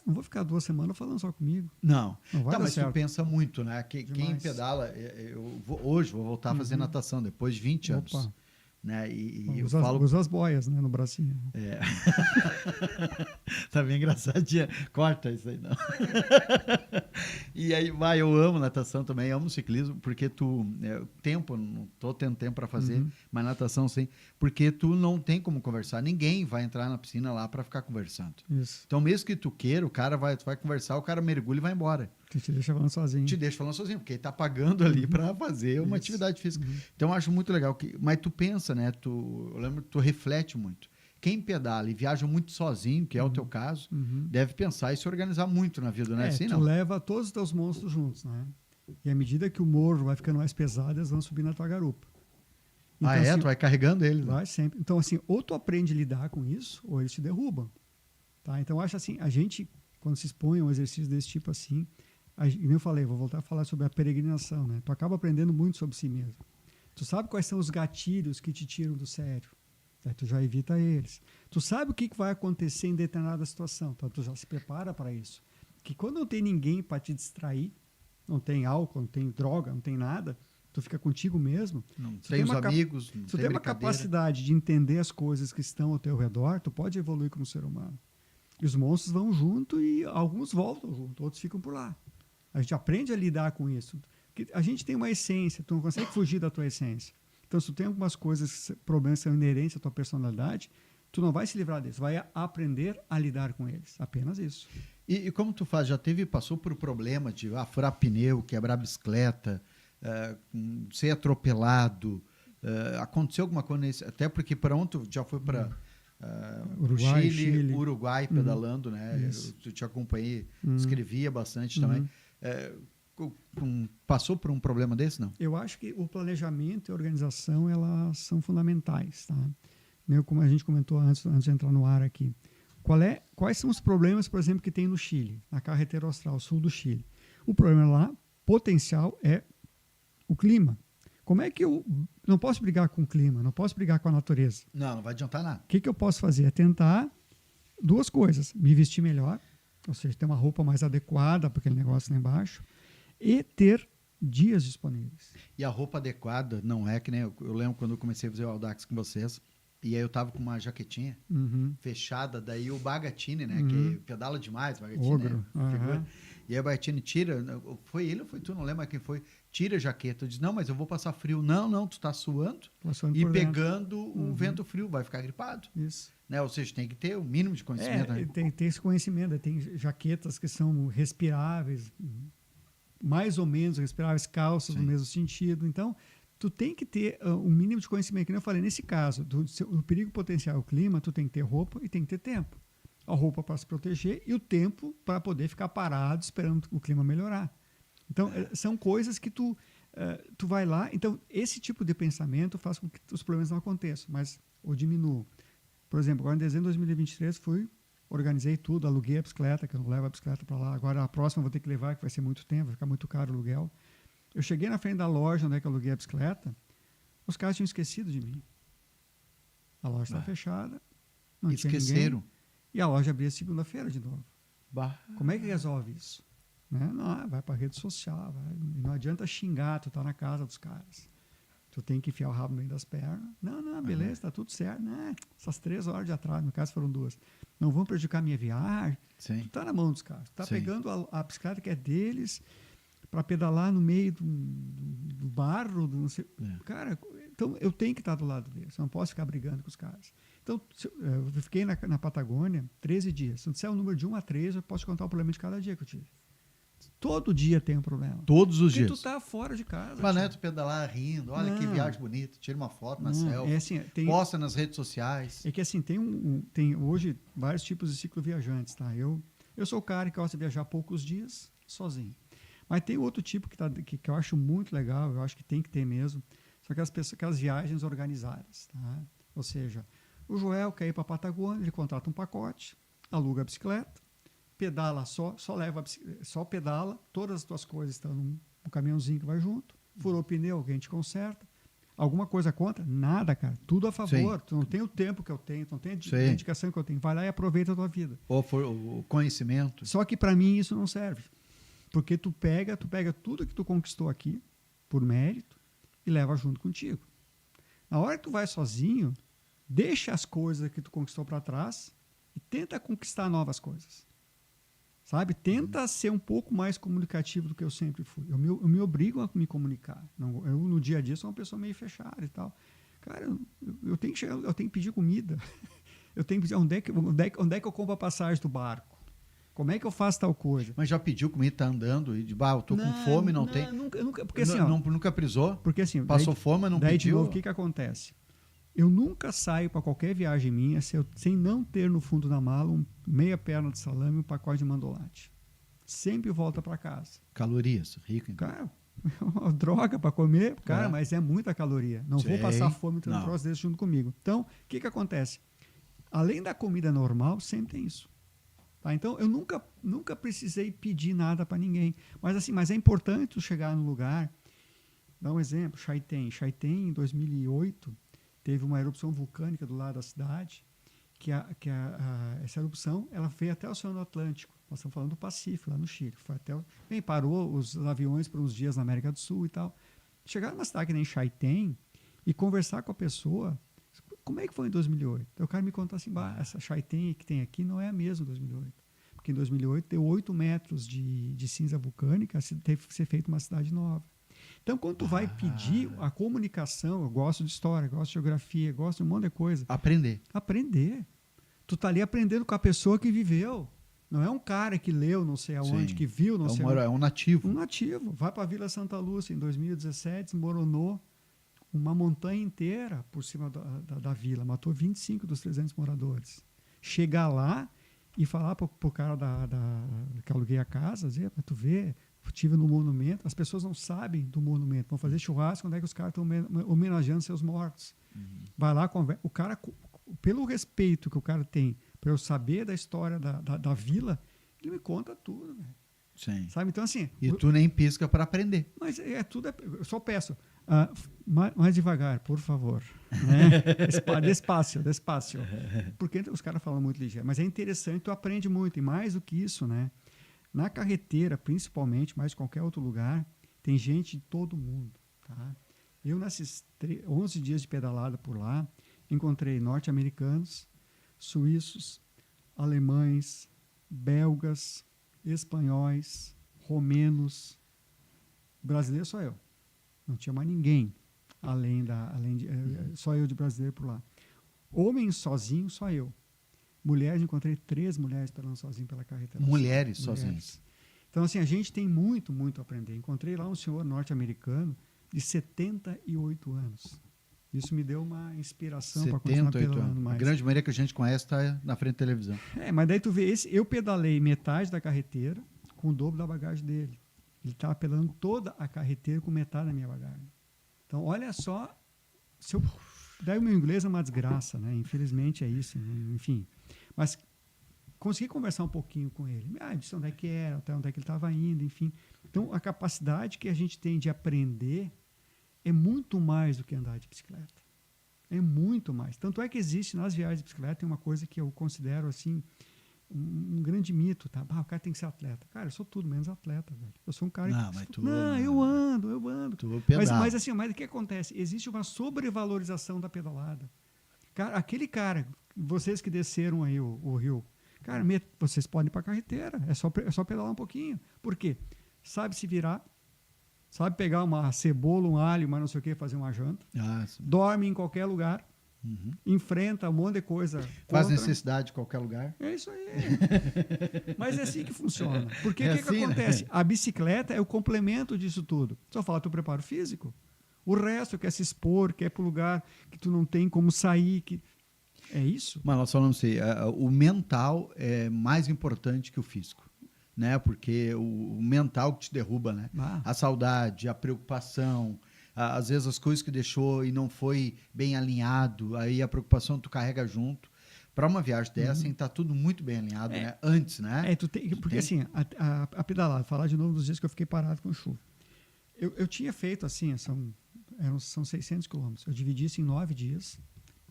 Não vou ficar 2 semanas falando só comigo. Não vai dar mas certo. tu pensa muito, né? Quem pedala... hoje vou voltar a fazer natação, depois de 20 anos. Né? Usa as boias, né, no bracinho. Tá bem engraçadinha. Corta isso aí, não. E aí, eu amo natação também, amo ciclismo, porque tempo, não tô tendo tempo para fazer, mas natação sim, porque tu não tem como conversar, ninguém vai entrar na piscina lá para ficar conversando. Isso. Então, mesmo que tu queira, tu vai conversar, o cara mergulha e vai embora. Te deixa falando sozinho. Porque ele tá pagando ali para fazer uma atividade física. Então, eu acho muito legal. Mas tu pensa, né? Eu lembro que tu reflete muito. Quem pedala e viaja muito sozinho, que é o teu caso, deve pensar e se organizar muito na vida, não é assim, não? Tu leva todos os teus monstros juntos, né? E à medida que o morro vai ficando mais pesado, eles vão subir na tua garupa. Então, assim, tu vai carregando eles. Vai sempre. Então, assim, ou tu aprende a lidar com isso, ou eles te derrubam. Tá? Então, eu acho assim, a gente, quando se expõe a um exercício desse tipo assim, como eu falei, vou voltar a falar sobre a peregrinação, né? Tu acaba aprendendo muito sobre si mesmo. Tu sabe quais são os gatilhos que te tiram do sério. Aí tu já evita eles. Tu sabe o que vai acontecer em determinada situação. Então, tu já se prepara para isso. Que quando não tem ninguém para te distrair, não tem álcool, não tem droga, não tem nada, tu fica contigo mesmo. Não tem os amigos, não tem tu tem uma capacidade de entender as coisas que estão ao teu redor, tu pode evoluir como ser humano. E os monstros vão junto e alguns voltam junto, outros ficam por lá. A gente aprende a lidar com isso. Porque a gente tem uma essência, tu não consegue fugir da tua essência. Então, se tu tem algumas coisas, problemas que são inerentes à tua personalidade, tu não vai se livrar deles, vai aprender a lidar com eles. Apenas isso. E como tu faz? Passou por problema de furar pneu, quebrar bicicleta, ser atropelado? Aconteceu alguma coisa nesse? Até porque para onde tu já foi para Uruguai, Chile, Uruguai pedalando, né? Eu te acompanhei, escrevia bastante também. Passou por um problema desse, não? Eu acho que o planejamento e a organização, elas são fundamentais, tá? Como a gente comentou antes de entrar no ar aqui. Quais são os problemas, por exemplo, que tem no Chile, na carretera austral, sul do Chile? O problema lá, potencial, é o clima. Como é que eu não posso brigar com o clima, não posso brigar com a natureza? Não vai adiantar nada. O que eu posso fazer? É tentar duas coisas. Me vestir melhor, ou seja, ter uma roupa mais adequada para aquele negócio lá embaixo, e ter dias disponíveis. E a roupa adequada não é que nem... Eu lembro quando eu comecei a fazer o Audax com vocês, e aí eu tava com uma jaquetinha fechada, daí o Bagatini, né, que pedala demais, Bagatini, Ogro. Né, e aí o Bagatini tira, foi ele ou foi tu, não lembro quem foi, tira a jaqueta, eu disse, não, mas eu vou passar frio. Não, tu tá suando e pegando o vento frio, vai ficar gripado. Isso. Né? Ou seja, tem que ter o mínimo de conhecimento. Né? Tem que ter esse conhecimento, tem jaquetas que são respiráveis, mais ou menos respiráveis, calças no mesmo sentido, então tu tem que ter um mínimo de conhecimento, que eu falei, nesse caso, do perigo potencial ao clima, tu tem que ter roupa e tem que ter tempo. A roupa para se proteger e o tempo para poder ficar parado esperando o clima melhorar. Então, são coisas que tu vai lá. Então, esse tipo de pensamento faz com que os problemas não aconteçam, ou diminuam. Por exemplo, agora em dezembro de 2023, organizei tudo, aluguei a bicicleta, que eu não levo a bicicleta para lá. Agora, a próxima eu vou ter que levar, que vai ser muito tempo, vai ficar muito caro o aluguel. Eu cheguei na frente da loja onde é que eu aluguei a bicicleta, os caras tinham esquecido de mim. A loja estava fechada, não tinha ninguém. E a loja abria segunda-feira de novo. Como é que resolve isso? Né? Não, vai para a rede social, não adianta xingar, tu tá na casa dos caras. Tu tem que enfiar o rabo no meio das pernas. Não, beleza, tá tudo certo. Né? Essas 3 horas de atraso, no caso foram 2. Não vão prejudicar a minha viagem. Sim. Tu tá na mão dos caras. Tu tá pegando a bicicleta que é deles para pedalar no meio do barro, não sei. Cara, então eu tenho que estar do lado deles, eu não posso ficar brigando com os caras. Então, eu fiquei na Patagônia 13 dias. Se eu disser o número de 1 a 3, eu posso contar o problema de cada dia que eu tive. Todo dia tem um problema. Todos os dias. Porque tu tá fora de casa. Mas não é tu pedalar rindo, olha que viagem bonita, tira uma foto na selfie, assim, posta nas redes sociais. É que assim, tem hoje vários tipos de cicloviajantes, tá? Eu sou o cara que gosta de viajar poucos dias sozinho. Mas tem outro tipo que eu acho muito legal, eu acho que tem que ter mesmo, são aquelas viagens organizadas. Tá? Ou seja, o Joel quer ir para a Patagônia, ele contrata um pacote, aluga a bicicleta, pedala só pedala, todas as tuas coisas estão num caminhãozinho que vai junto, furou o pneu, alguém te conserta. Alguma coisa contra? Nada, cara. Tudo a favor. Tu não tem o tempo que eu tenho, tu não tem a dedicação que eu tenho. Vai lá e aproveita a tua vida. Ou o conhecimento. Só que para mim isso não serve. Porque tu pega tudo que tu conquistou aqui, por mérito, e leva junto contigo. Na hora que tu vai sozinho, deixa as coisas que tu conquistou para trás e tenta conquistar novas coisas. Sabe? Tenta ser um pouco mais comunicativo do que eu sempre fui. Eu me obrigo a me comunicar. Eu, no dia a dia, sou uma pessoa meio fechada e tal. Cara, eu tenho que pedir comida. Eu tenho que pedir onde é que eu compro a passagem do barco? Como é que eu faço tal coisa? Mas já pediu comida, tá andando e eu tô com fome, não tem. Nunca, porque assim, nunca prisou? Porque assim, passou fome, mas não daí pediu. De novo, o que acontece? Eu nunca saio para qualquer viagem minha sem não ter no fundo da mala meia perna de salame e um pacote de mandolate. Sempre volta para casa. Calorias, rico. Então. Cara, é uma droga para comer, cara, mas é muita caloria. Não vou passar fome tendo um troço desse junto comigo. Então, o que acontece? Além da comida normal, sempre tem isso. Tá? Então, eu nunca precisei pedir nada para ninguém. Mas é importante tu chegar no lugar. Dá um exemplo, Chaitén. Chaitén, em 2008, teve uma erupção vulcânica do lado da cidade, essa erupção ela veio até o Oceano Atlântico. Nós estamos falando do Pacífico, lá no Chile. Parou os aviões por uns dias na América do Sul e tal. Chegar numa cidade que nem Chaitén e conversar com a pessoa, como é que foi em 2008? Então, o cara me conta assim, essa Chaitén que tem aqui não é a mesma de 2008. Porque em 2008 deu 8 metros de cinza vulcânica, teve que ser feita uma cidade nova. Então, quando tu vai pedir a comunicação, eu gosto de história, gosto de geografia, gosto de um monte de coisa. Aprender. Tu tá ali aprendendo com a pessoa que viveu. Não é um cara que leu não sei aonde, Sim. que viu não sei aonde. É um nativo. Um nativo. Vai para a Vila Santa Lúcia em 2017, desmoronou uma montanha inteira por cima da vila. Matou 25 dos 300 moradores. Chegar lá e falar para o cara que aluguei a casa, dizer, para tu ver, estive no monumento. As pessoas não sabem do monumento. Vão fazer churrasco onde é que os caras estão homenageando seus mortos. Vai lá, conversa. O cara, pelo respeito que o cara tem para eu saber da história da vila, ele me conta tudo, velho. Sim. Sabe? Então, assim... E tu nem pisca para aprender. Mas tudo... Eu só peço, mais devagar, por favor. Né? Despacio. Porque os caras falam muito ligeiro. Mas é interessante, tu aprende muito. E mais do que isso, né? Na carreteira, principalmente, mais qualquer outro lugar, tem gente de todo mundo, tá? Eu, nesses 11 dias de pedalada por lá, encontrei norte-americanos, suíços, alemães, belgas, espanhóis, romenos. Brasileiro só eu. Não tinha mais ninguém só eu de brasileiro por lá. Homem sozinho, só eu. Mulheres, encontrei 3 mulheres pedalando sozinho pela carretera. Mulheres sozinhas. Então, assim, a gente tem muito, muito a aprender. Encontrei lá um senhor norte-americano de 78 anos. Isso me deu uma inspiração para continuar pedalando mais. A grande maioria que a gente conhece está na frente da televisão. Mas daí tu vê, eu pedalei metade da carreteira com o dobro da bagagem dele. Ele estava pedalando toda a carreteira com metade da minha bagagem. Então, olha só, daí o meu inglês é uma desgraça, né? Infelizmente é isso, enfim. Mas consegui conversar um pouquinho com ele. Disse onde é que era, até onde é que ele estava indo, enfim. Então, a capacidade que a gente tem de aprender é muito mais do que andar de bicicleta. É muito mais. Tanto é que existe nas viagens de bicicleta, tem uma coisa que eu considero assim, um grande mito, tá? O cara tem que ser atleta. Cara, eu sou tudo menos atleta, velho. Eu sou um cara eu ando. Mas assim, o que acontece? Existe uma sobrevalorização da pedalada. Cara, aquele cara, vocês que desceram aí o rio, cara, vocês podem ir para a carreteira, é só pedalar um pouquinho. Por quê? Sabe se virar, sabe pegar uma cebola, um alho, mas não sei o que, fazer uma janta, dorme em qualquer lugar, enfrenta um monte de coisa. Faz necessidade em qualquer lugar. É isso aí. Mas é assim que funciona. Porque o que acontece? Né? A bicicleta é o complemento disso tudo. Só fala teu preparo físico. O resto quer se expor, quer ir para o lugar que tu não tem como sair. É isso? Mas nós falamos assim, o mental é mais importante que o físico. Né? Porque o mental que te derruba, né? A saudade, a preocupação, às vezes as coisas que deixou e não foi bem alinhado, aí a preocupação tu carrega junto. Para uma viagem dessa, tá tudo muito bem alinhado, né? Antes, né? Porque assim, a pedalada, falar de novo dos dias que eu fiquei parado com chuva. Eu tinha feito assim, são 600 quilômetros. Eu dividi isso em 9 dias,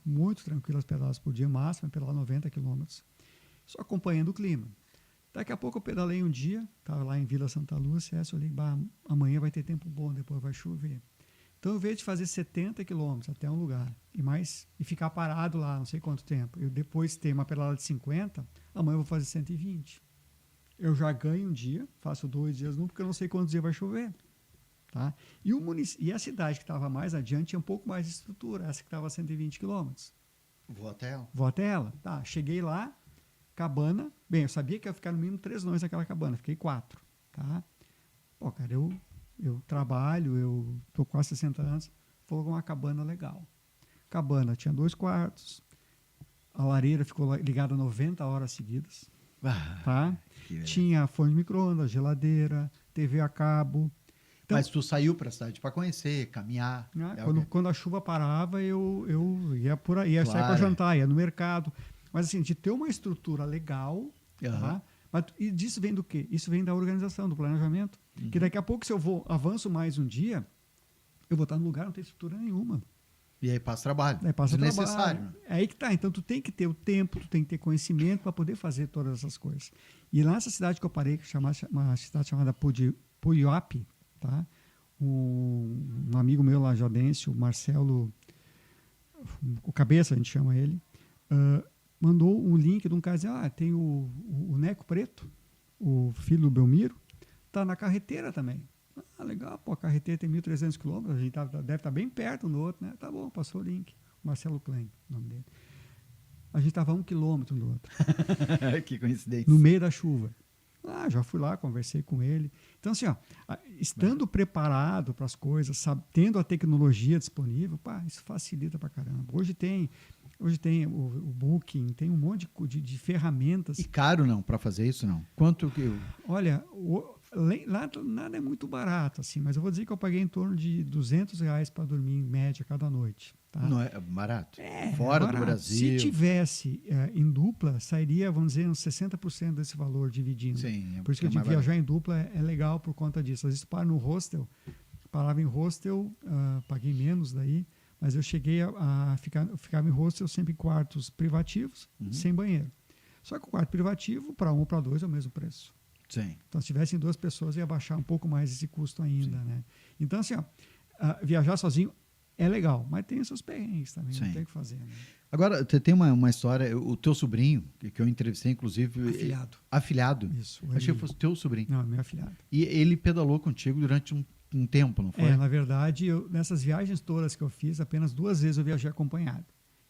muito tranquilo as pedaladas por dia, máximo pedalar 90 quilômetros, só acompanhando o clima. Daqui a pouco eu pedalei um dia, estava lá em Vila Santa Lúcia, eu olhei, amanhã vai ter tempo bom, depois vai chover. Então, eu vejo de fazer 70 quilômetros até um lugar e ficar parado lá, não sei quanto tempo. Eu depois ter uma pedalada de 50, amanhã eu vou fazer 120. Eu já ganho um dia, faço 2 dias porque eu não sei quantos dias vai chover. Tá? E a cidade que estava mais adiante tinha um pouco mais de estrutura, essa que estava a 120 quilômetros. Vou até ela. Tá, cheguei lá, cabana. Bem, eu sabia que ia ficar no mínimo 3 noites naquela cabana, fiquei 4. Tá? Pô, cara, eu trabalho, eu tô quase 60 anos, foi uma cabana legal. Cabana tinha 2 quartos, a lareira ficou ligada 90 horas seguidas. Tá? Tinha forno de micro-ondas, geladeira, TV a cabo. Então, mas tu saiu para a cidade para conhecer, caminhar. Quando a chuva parava, eu ia por aí, ia sair para jantar, ia no mercado. Mas assim, de ter uma estrutura legal, tá? E disso vem do quê? Isso vem da organização, do planejamento. Que daqui a pouco, se eu avanço mais um dia, eu vou estar no lugar, não tem estrutura nenhuma. E aí passa trabalho. Desnecessário. Né? É aí que tá. Então, tu tem que ter o tempo, tu tem que ter conhecimento para poder fazer todas essas coisas. E lá nessa cidade que eu parei, que uma cidade chamada Puiuapi, tá? Um amigo meu lá, jodense, o Marcelo, o Cabeça, a gente chama ele, mandou um link de um cara dizendo, tem o Neco Preto, o filho do Belmiro, tá na carreteira também. Legal, pô, a carreteira tem 1.300 quilômetros, a gente deve estar bem perto um do outro, né? Tá bom, passou o link. Marcelo Klein, o nome dele. a gente estava a 1 quilômetro do outro, Que coincidência. no meio da chuva. Já fui lá, conversei com ele. Então, assim, estando preparado para as coisas, tendo a tecnologia disponível, isso facilita para caramba. Hoje tem o Booking, tem um monte de ferramentas. E caro não, para fazer isso não? Quanto que... Olha, lá nada é muito barato, assim, mas eu vou dizer que eu paguei em torno de R$ 200 para dormir, em média, cada noite. Tá? Não é barato? Fora do Brasil. Se tivesse em dupla, sairia, vamos dizer, uns 60% desse valor dividindo. Sim, por isso que eu digo, viajar em dupla é legal por conta disso. Às vezes para no hostel, parava em hostel, paguei menos daí, mas eu cheguei ficava em hostel sempre em quartos privativos, sem banheiro. Só que o quarto privativo, para 1 ou para 2, é o mesmo preço. Sim. Então, se tivessem 2 pessoas, ia baixar um pouco mais esse custo ainda. Né? Então, assim, viajar sozinho é legal, mas tem os seus perrengues também, não tem o que fazer. Né? Agora, tem uma história, o teu sobrinho, que eu entrevistei, inclusive... Afilhado. Isso. Achei que fosse teu sobrinho. Não, meu afilhado. E ele pedalou contigo durante um tempo, não foi? Na verdade, nessas viagens todas que eu fiz, apenas 2 vezes eu viajei acompanhado.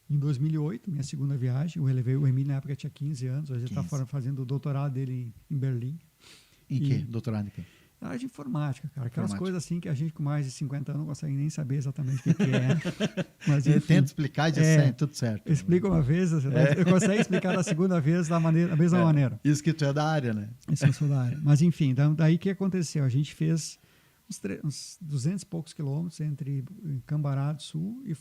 Em 2008, minha segunda viagem, eu levei o Emílio, na época tinha 15 anos, hoje ele está fazendo o doutorado dele em Berlim. Em quê? Doutorado em quê? Na área de informática, cara. Aquelas coisas assim que a gente com mais de 50 anos não consegue nem saber exatamente o que é. Mas, enfim, tenta explicar e diz tudo certo. Explica uma vez, eu consigo explicar da segunda vez da mesma maneira. Isso que tu é da área, né? Isso que eu sou da área. Mas enfim, daí o que aconteceu? A gente fez uns 200 e poucos quilômetros entre Cambará do Sul e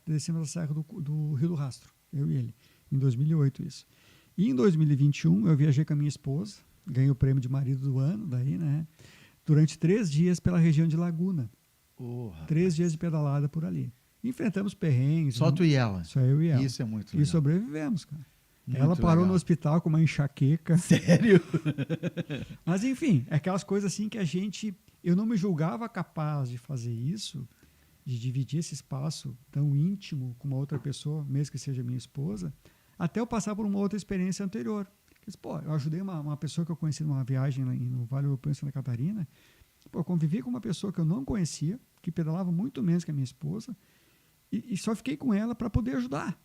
descemos a serra do Rio do Rastro, eu e ele, em 2008 isso. E em 2021 eu viajei com a minha esposa, ganhei o prêmio de marido do ano, daí, né? Durante 3 dias pela região de Laguna. 3 dias de pedalada por ali. Enfrentamos perrengues. Só tu e ela? Só eu e ela. Isso é muito legal. E sobrevivemos, cara. Muito ela parou legal. no hospital com uma enxaqueca. Sério? Mas, enfim, é aquelas coisas assim que eu não me julgava capaz de fazer isso, de dividir esse espaço tão íntimo com uma outra pessoa, mesmo que seja minha esposa, até eu passar por uma outra experiência anterior. Eu ajudei uma pessoa que eu conheci numa viagem no Vale Europeu em Santa Catarina. Eu convivi com uma pessoa que eu não conhecia, que pedalava muito menos que a minha esposa, e só fiquei com ela para poder ajudar.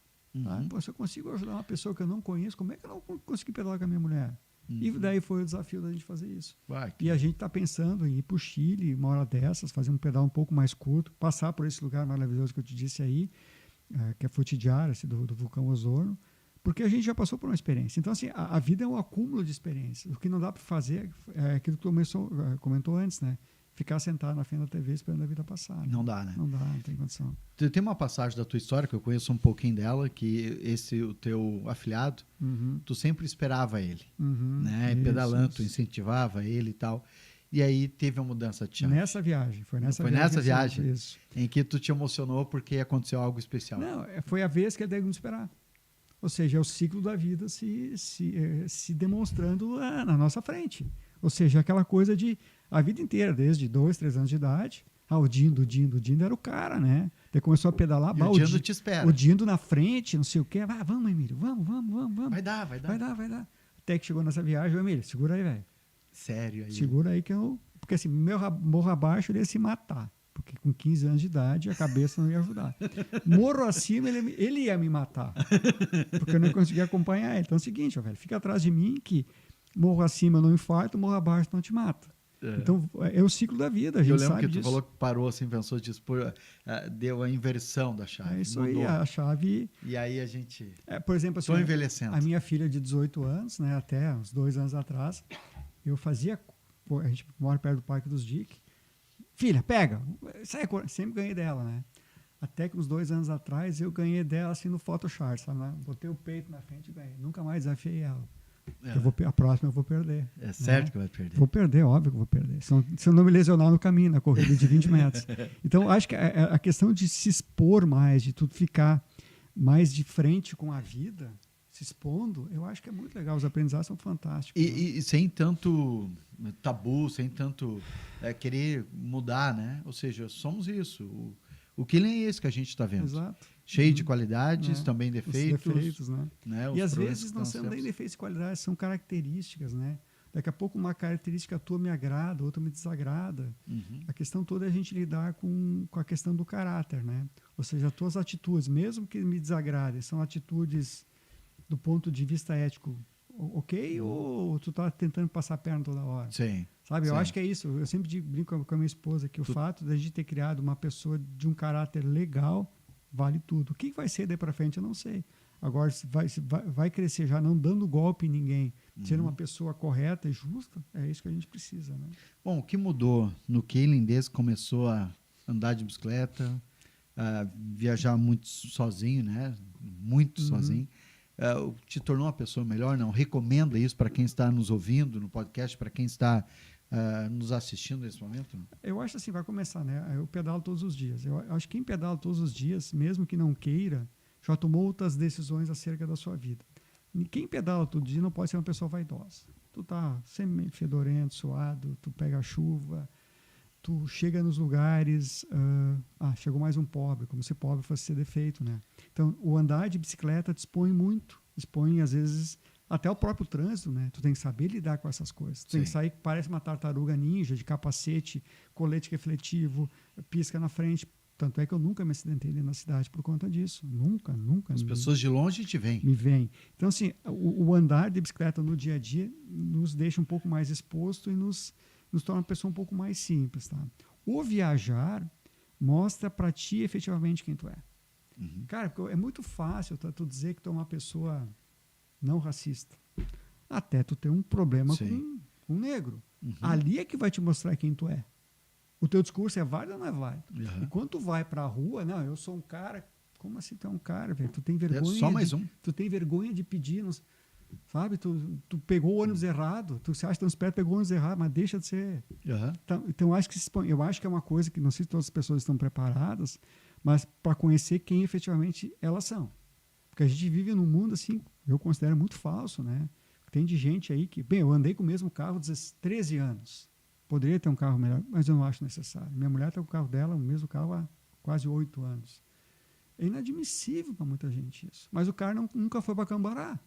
Se eu consigo ajudar uma pessoa que eu não conheço, como é que eu não consegui pedalar com a minha mulher? E daí foi o desafio da gente fazer isso. E a gente está pensando em ir para o Chile, uma hora dessas, fazer um pedal um pouco mais curto, passar por esse lugar maravilhoso que eu te disse aí, que é Futidjar, do vulcão Osorno, porque a gente já passou por uma experiência. Então, assim, a vida é um acúmulo de experiências. O que não dá para fazer é aquilo que tu comentou antes, né? Ficar sentado na frente da TV esperando a vida passar. Né? Não dá, né? Não dá, não tem condição. Tem uma passagem da tua história, que eu conheço um pouquinho dela, que o teu afilhado, tu sempre esperava ele, né? Isso, pedalando, tu incentivava ele e tal. E aí teve uma mudança de chave. Nessa viagem. Foi nessa viagem isso. Em que tu te emocionou porque aconteceu algo especial. Não, foi a vez que ele deve me esperar. Ou seja, é o ciclo da vida se demonstrando na nossa frente. Ou seja, aquela coisa de a vida inteira, desde 2, 3 anos de idade. O Dindo era o cara, né? Daí começou a pedalar. E o Dindo te espera. O Dindo na frente, não sei o quê. Vamos, Emílio, vamos. Vai dar. Vai dar. Até que chegou nessa viagem, Emílio, segura aí, velho. Sério aí? Segura aí que eu... Porque assim, morro abaixo ele ia se matar. Porque com 15 anos de idade a cabeça não ia ajudar. Morro acima ele ia me matar. Porque eu não conseguia acompanhar ele. Então é o seguinte, velho, fica atrás de mim que morro acima eu não infarto, morro abaixo não te mata. Então é o ciclo da vida, a gente sabe disso. Eu lembro que tu falou que parou assim, pensou disso, deu a inversão da chave. É isso aí, a chave... E aí a gente... por exemplo, assim, envelhecendo. A minha filha de 18 anos, né, até uns 2 anos atrás, eu fazia... A gente mora perto do Parque dos Dick. Filha, pega! Sempre ganhei dela, né? Até que uns 2 anos atrás eu ganhei dela assim no Photoshop, sabe? Né? Botei o peito na frente e ganhei. Nunca mais desafiei ela. A próxima eu vou perder. É certo que vai perder. Vou perder, óbvio que vou perder. Se eu não me lesionar no caminho, na corrida de 20 metros. Então, acho que a questão de se expor mais, de tudo ficar mais de frente com a vida, se expondo, eu acho que é muito legal. Os aprendizados são fantásticos. E sem tanto tabu, sem tanto querer mudar, né? Ou seja, somos isso. O Killing é esse que a gente está vendo. Exato. Cheio de qualidades, também defeitos. Os defeitos, né? Os e às vezes não são nem defeitos e qualidades, são características, né? Daqui a pouco uma característica tua me agrada, outra me desagrada. A questão toda é a gente lidar com a questão do caráter, né? Ou seja, as tuas atitudes, mesmo que me desagradem, são atitudes do ponto de vista ético, ok? Ou tu tá tentando passar a perna toda hora? Sim. Sabe, eu Sim. acho que é isso. Eu sempre brinco com a minha esposa que o fato da gente ter criado uma pessoa de um caráter legal vale tudo. O que vai ser daí para frente, eu não sei. Agora, se vai crescer já não dando golpe em ninguém, sendo uma pessoa correta e justa, é isso que a gente precisa, né? Bom, o que mudou no Kaylin desde que começou a andar de bicicleta, a viajar muito sozinho, né? Muito sozinho. Te tornou uma pessoa melhor? Não? Recomenda isso para quem está nos ouvindo no podcast, para quem está nos assistindo nesse momento? Não? Eu acho assim, vai começar, né? Eu pedalo todos os dias. Eu acho que quem pedala todos os dias, mesmo que não queira, já tomou outras decisões acerca da sua vida. Quem pedala todo dia não pode ser uma pessoa vaidosa. Tu tá sempre fedorento, suado, tu pega a chuva, tu chega nos lugares, chegou mais um pobre, como se pobre fosse ser defeito, né? Então, o andar de bicicleta te expõe às vezes até o próprio trânsito, né? Tu tem que saber lidar com essas coisas. Tu tem que sair, parece uma tartaruga ninja, de capacete, colete refletivo, pisca na frente. Tanto é que eu nunca me acidentei dentro da cidade por conta disso. Nunca. As pessoas de longe te veem. Me veem. Então, assim, o andar de bicicleta no dia a dia nos deixa um pouco mais exposto e nos torna uma pessoa um pouco mais simples, tá? O viajar mostra para ti efetivamente quem tu é. Cara, é muito Sim. fácil tu dizer que tu é uma pessoa não racista. Até tu ter um problema com um negro. Ali é que vai te mostrar quem tu é. O teu discurso é válido ou não é válido? E quando tu vai pra rua, não, eu sou um cara. Como assim tu é um cara, velho? Tu tem vergonha. Só mais Tu tem vergonha de pedir, sabe? Tu pegou o ônibus errado. Tu se acha tão esperto, pegou o ônibus errado, mas deixa de ser. Então eu acho que é uma coisa que não sei se todas as pessoas estão preparadas, mas para conhecer quem efetivamente elas são. Porque a gente vive num mundo assim, eu considero muito falso, né? Tem de gente aí que, bem, eu andei com o mesmo carro 13 anos. Poderia ter um carro melhor, mas eu não acho necessário. Minha mulher está com o carro dela, o mesmo carro há quase 8 anos. É inadmissível para muita gente isso. Mas o cara nunca foi para Cambará.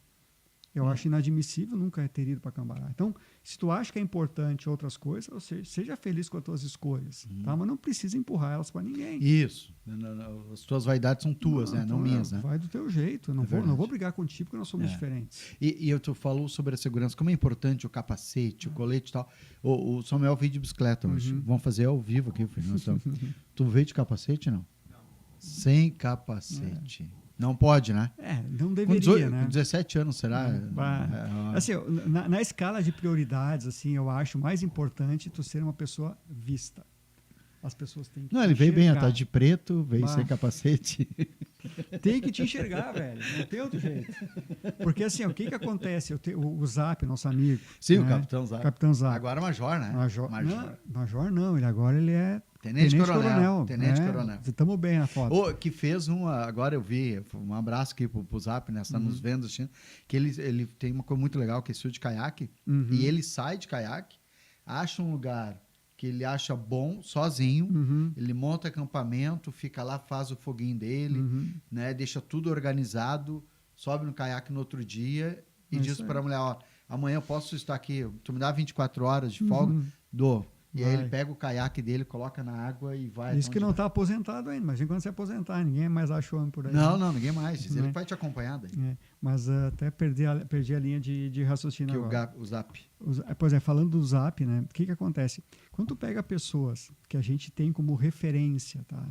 Eu acho inadmissível nunca ter ido para Cambará. Então, se tu acha que é importante outras coisas, ou seja, seja feliz com as tuas escolhas, tá? Mas não precisa empurrar elas para ninguém. Isso. As tuas vaidades são tuas, né? Não minhas, né? Vai do teu jeito. Eu não vou brigar contigo porque nós somos diferentes. E tu falou sobre a segurança, como é importante o capacete, o colete e tal. O Samuel veio de bicicleta hoje. Vamos fazer ao vivo aqui, Fernando. Tu veio de capacete, não? Sem capacete. Não pode, né? Não deveria, né? Com 17 anos, será? Assim, na escala de prioridades, assim, eu acho mais importante tu ser uma pessoa vista. As pessoas têm que Não, ele veio bem, tá de preto, veio sem capacete. Tem que te enxergar, velho. Não tem outro jeito. Porque, assim, o que acontece? O Zap, nosso amigo. Sim, né? o Capitão Zap. Capitão Zap. Agora Major, né? Major não. Agora ele é Tenente Coronel. Tenente Coronel. Estamos bem na foto. Que fez agora eu vi, um abraço aqui pro Zap, né? Está nos vendo, assistindo, que ele tem uma coisa muito legal, que é estilo de caiaque, e ele sai de caiaque, acha um lugar que ele acha bom, sozinho, ele monta acampamento, fica lá, faz o foguinho dele, né? Deixa tudo organizado, sobe no caiaque no outro dia e diz para a mulher, amanhã eu posso estar aqui, tu me dá 24 horas de folga? Dou. E aí ele pega o caiaque dele, coloca na água e vai. Isso que não está aposentado ainda. Imagina quando você aposentar, ninguém mais achou por aí. Não, ninguém mais. Diz ele vai te acompanhar daí. Mas até perdi a linha de raciocínio agora. O Zap. Pois é, falando do Zap, né? O que acontece? Quando tu pega pessoas que a gente tem como referência, tá?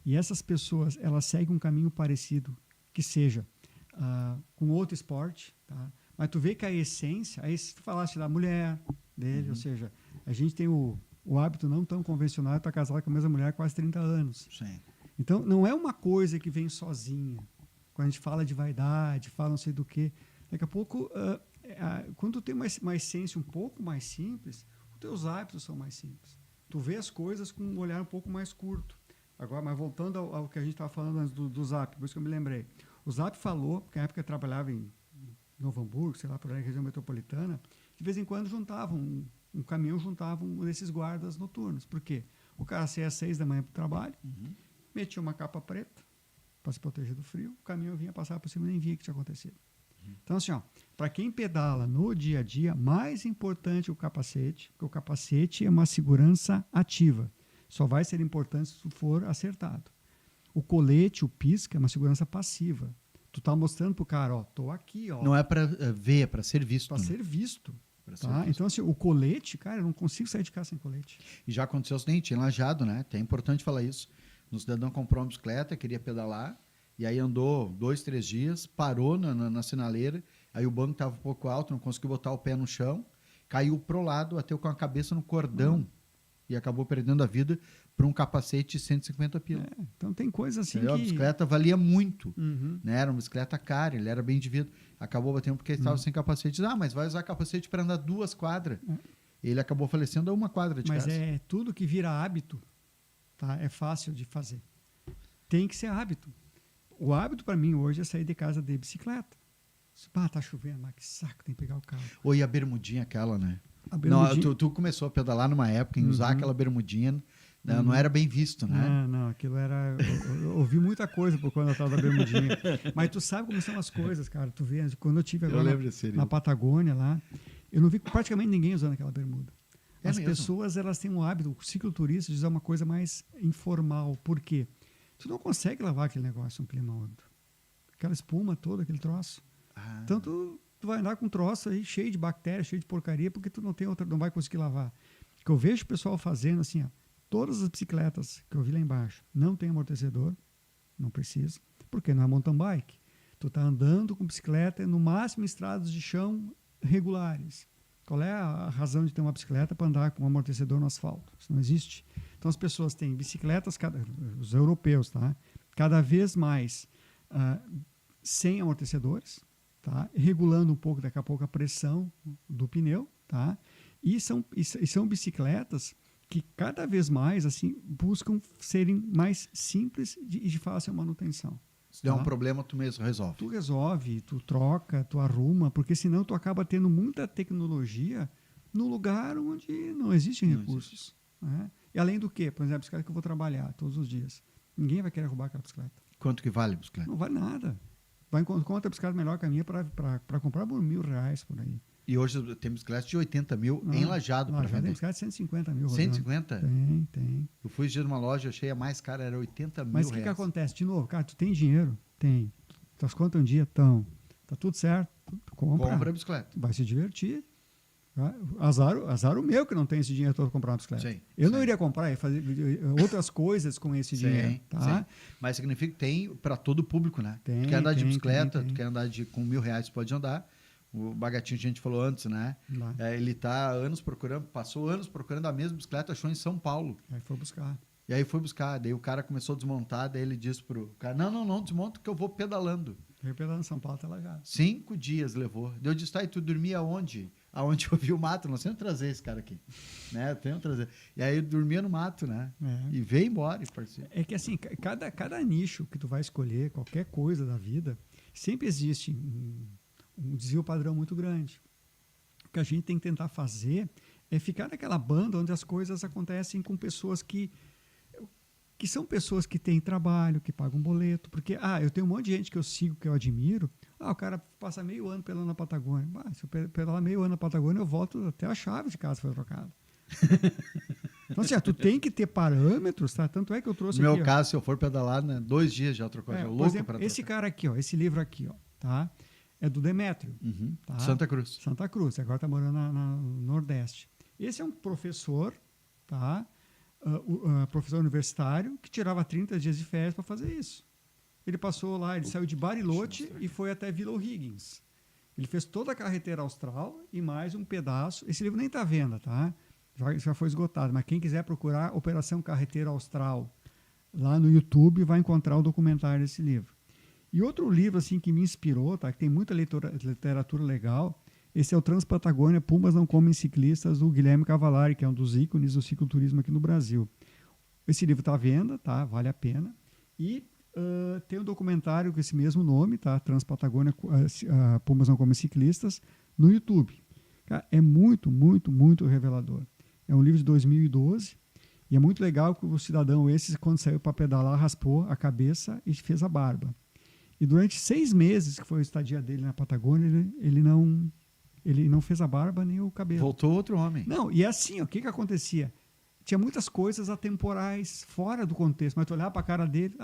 E essas pessoas, elas seguem um caminho parecido, que seja com outro esporte, tá? Mas tu vê que a essência, aí se tu falasse da mulher dele, ou seja, a gente tem o hábito não tão convencional de estar casado com a mesma mulher há quase 30 anos. Sim. Então, não é uma coisa que vem sozinha. Quando a gente fala de vaidade, fala não sei do quê, daqui a pouco, quando tu tem uma essência um pouco mais simples, os teus hábitos são mais simples. Tu vê as coisas com um olhar um pouco mais curto. Agora, mas voltando ao que a gente estava falando antes do Zap, por isso que eu me lembrei. O Zap falou, porque na época eu trabalhava em Novo Hamburgo, sei lá, por aí, região metropolitana, de vez em quando juntavam um caminhão, juntava um desses guardas noturnos. Por quê? O cara saía às 6 da manhã para o trabalho, metia uma capa preta para se proteger do frio, o caminhão vinha passar por cima e nem via o que tinha acontecido. Então, assim, para quem pedala no dia a dia, mais importante o capacete, porque o capacete é uma segurança ativa. Só vai ser importante se for acertado. O colete, o pisca, é uma segurança passiva. Tu tá mostrando pro cara, ó, tô aqui, ó. Não é para ver, é para ser visto. Para né? ser visto. Pra ser Tá? visto. Então, assim, o colete, cara, eu não consigo sair de casa sem colete. E já aconteceu acidente, em Lajeado, né? Até é importante falar isso. Um cidadão comprou uma bicicleta, queria pedalar, e aí andou 2, 3 dias, parou na sinaleira, aí o banco estava um pouco alto, não conseguiu botar o pé no chão, caiu pro lado, bateu com a cabeça no cordão e acabou perdendo a vida por um capacete de 150 pila. Então tem coisa assim A que... bicicleta valia muito, Uhum. né? Era uma bicicleta cara, ele era bem de vida. Acabou batendo porque ele estava sem capacete. Diz, mas vai usar capacete para andar 2 quadras. Ele acabou falecendo a 1 quadra de Mas casa. é tudo que vira hábito, tá? É fácil de fazer. Tem que ser hábito. O hábito para mim hoje é sair de casa de bicicleta. Tá chovendo, mas que saco, tem que pegar o carro. Ou e a bermudinha aquela, né? A bermudinha- Não, tu começou a pedalar numa época em usar aquela bermudinha, né? Não era bem visto, né? Não, aquilo era... Eu ouvi muita coisa por quando eu estava da bermudinha. Mas tu sabe como são as coisas, cara. Tu vê, quando eu tive agora lembro desse na Patagônia lá, eu não vi praticamente ninguém usando aquela bermuda. É As mesmo? pessoas, elas têm um hábito, o cicloturista diz uma coisa mais informal. Por quê? Tu não consegue lavar aquele negócio um clima úmido. Aquela espuma toda, aquele troço. Então tu vai andar com um troço aí cheio de bactérias, cheio de porcaria, porque tu não tem outra, não vai conseguir lavar. O que eu vejo o pessoal fazendo assim, ó, todas as bicicletas que eu vi lá embaixo não tem amortecedor, não precisa, porque não é mountain bike. Tu tá andando com bicicleta no máximo em estradas de chão regulares. Qual é a razão de ter uma bicicleta para andar com um amortecedor no asfalto? Isso não existe. Então as pessoas têm bicicletas, os europeus, tá? Cada vez mais sem amortecedores, tá? Regulando um pouco, daqui a pouco, a pressão do pneu, tá? E são bicicletas que cada vez mais assim buscam serem mais simples e de fácil manutenção. Se der um problema, tu mesmo resolve. Tu resolve, tu troca, tu arruma, porque senão tu acaba tendo muita tecnologia no lugar onde não existem recursos. Né? E além do que, por exemplo, a bicicleta que eu vou trabalhar todos os dias, ninguém vai querer roubar aquela bicicleta. Quanto que vale a bicicleta? Não vale nada. Vai encontrar a bicicleta melhor que a minha para comprar por R$1.000 por aí. E hoje tem bicicleta de 80 mil em Lajeado para Tem vender. bicicleta de 150 mil. 150? Tem. Eu fui esse dia numa loja, achei a mais cara, era 80 mil Mas o que acontece? De novo, cara, tu tem dinheiro? Tem. Tuas contas um dia estão. Tá tudo certo. Tu compra a bicicleta. Vai se divertir. Tá? Azar o meu que não tem esse dinheiro todo para comprar uma bicicleta. Sim, eu não iria comprar, ia fazer outras coisas com esse dinheiro. Tá? Sim. Mas significa que tem para todo o público, né? Tem, tu quer andar de bicicleta, tem. tu quer andar com R$1.000, pode andar. O Bagatinho, a gente falou antes, né? Ele tá passou anos procurando a mesma bicicleta, achou em São Paulo. Aí foi buscar. E aí foi buscar, daí o cara começou a desmontar, daí ele disse pro cara, não, desmonta que eu vou pedalando. Veio pedalando em São Paulo até Lajeado. 5 dias levou. Daí eu disse, tá, e tu dormia aonde? Aonde eu vi o mato, nós temos que trazer esse cara aqui. Né? Temos que trazer. E aí eu dormia no mato, né? E veio embora. É que assim, cada nicho que tu vai escolher, qualquer coisa da vida, sempre existe um desvio padrão muito grande. O que a gente tem que tentar fazer é ficar naquela banda onde as coisas acontecem com pessoas que são pessoas que têm trabalho, que pagam boleto. Porque, eu tenho um monte de gente que eu sigo, que eu admiro. O cara passa meio ano pedalando na Patagônia. Se eu pedalar meio ano na Patagônia, eu volto até a chave de casa foi trocada. Então, assim, tu tem que ter parâmetros, tá? Tanto é que eu trouxe no aqui... meu caso, se eu for pedalar, né, 2 dias já trocou. Por exemplo, esse cara aqui, esse livro aqui, tá? É do Demétrio. Tá? Santa Cruz. Santa Cruz, agora está morando no Nordeste. Esse é um professor, tá? Professor universitário, que tirava 30 dias de férias para fazer isso. Ele passou lá, ele saiu de Bariloche e foi até Vila O'Higgins. Ele fez toda a carretera austral e mais um pedaço. Esse livro nem está à venda, tá? Já foi esgotado, mas quem quiser procurar Operação Carreteira Austral lá no YouTube vai encontrar o documentário desse livro. E outro livro assim que me inspirou, tá? Que tem muita literatura legal, esse é o Transpatagônia, Pumas Não Comem Ciclistas, do Guilherme Cavallari, que é um dos ícones do cicloturismo aqui no Brasil. Esse livro está à venda, tá? Vale a pena. E tem um documentário com esse mesmo nome, tá? Transpatagônia, Pumas Não Comem Ciclistas, no YouTube. Cara, é muito, muito, muito revelador. É um livro de 2012 e é muito legal que o cidadão esse, quando saiu para pedalar, raspou a cabeça e fez a barba. E durante 6 meses, que foi a estadia dele na Patagônia, ele não fez a barba nem o cabelo. Voltou outro homem. Não, e é assim, o que acontecia? Tinha muitas coisas atemporais, fora do contexto, mas tu olhava para a cara dele,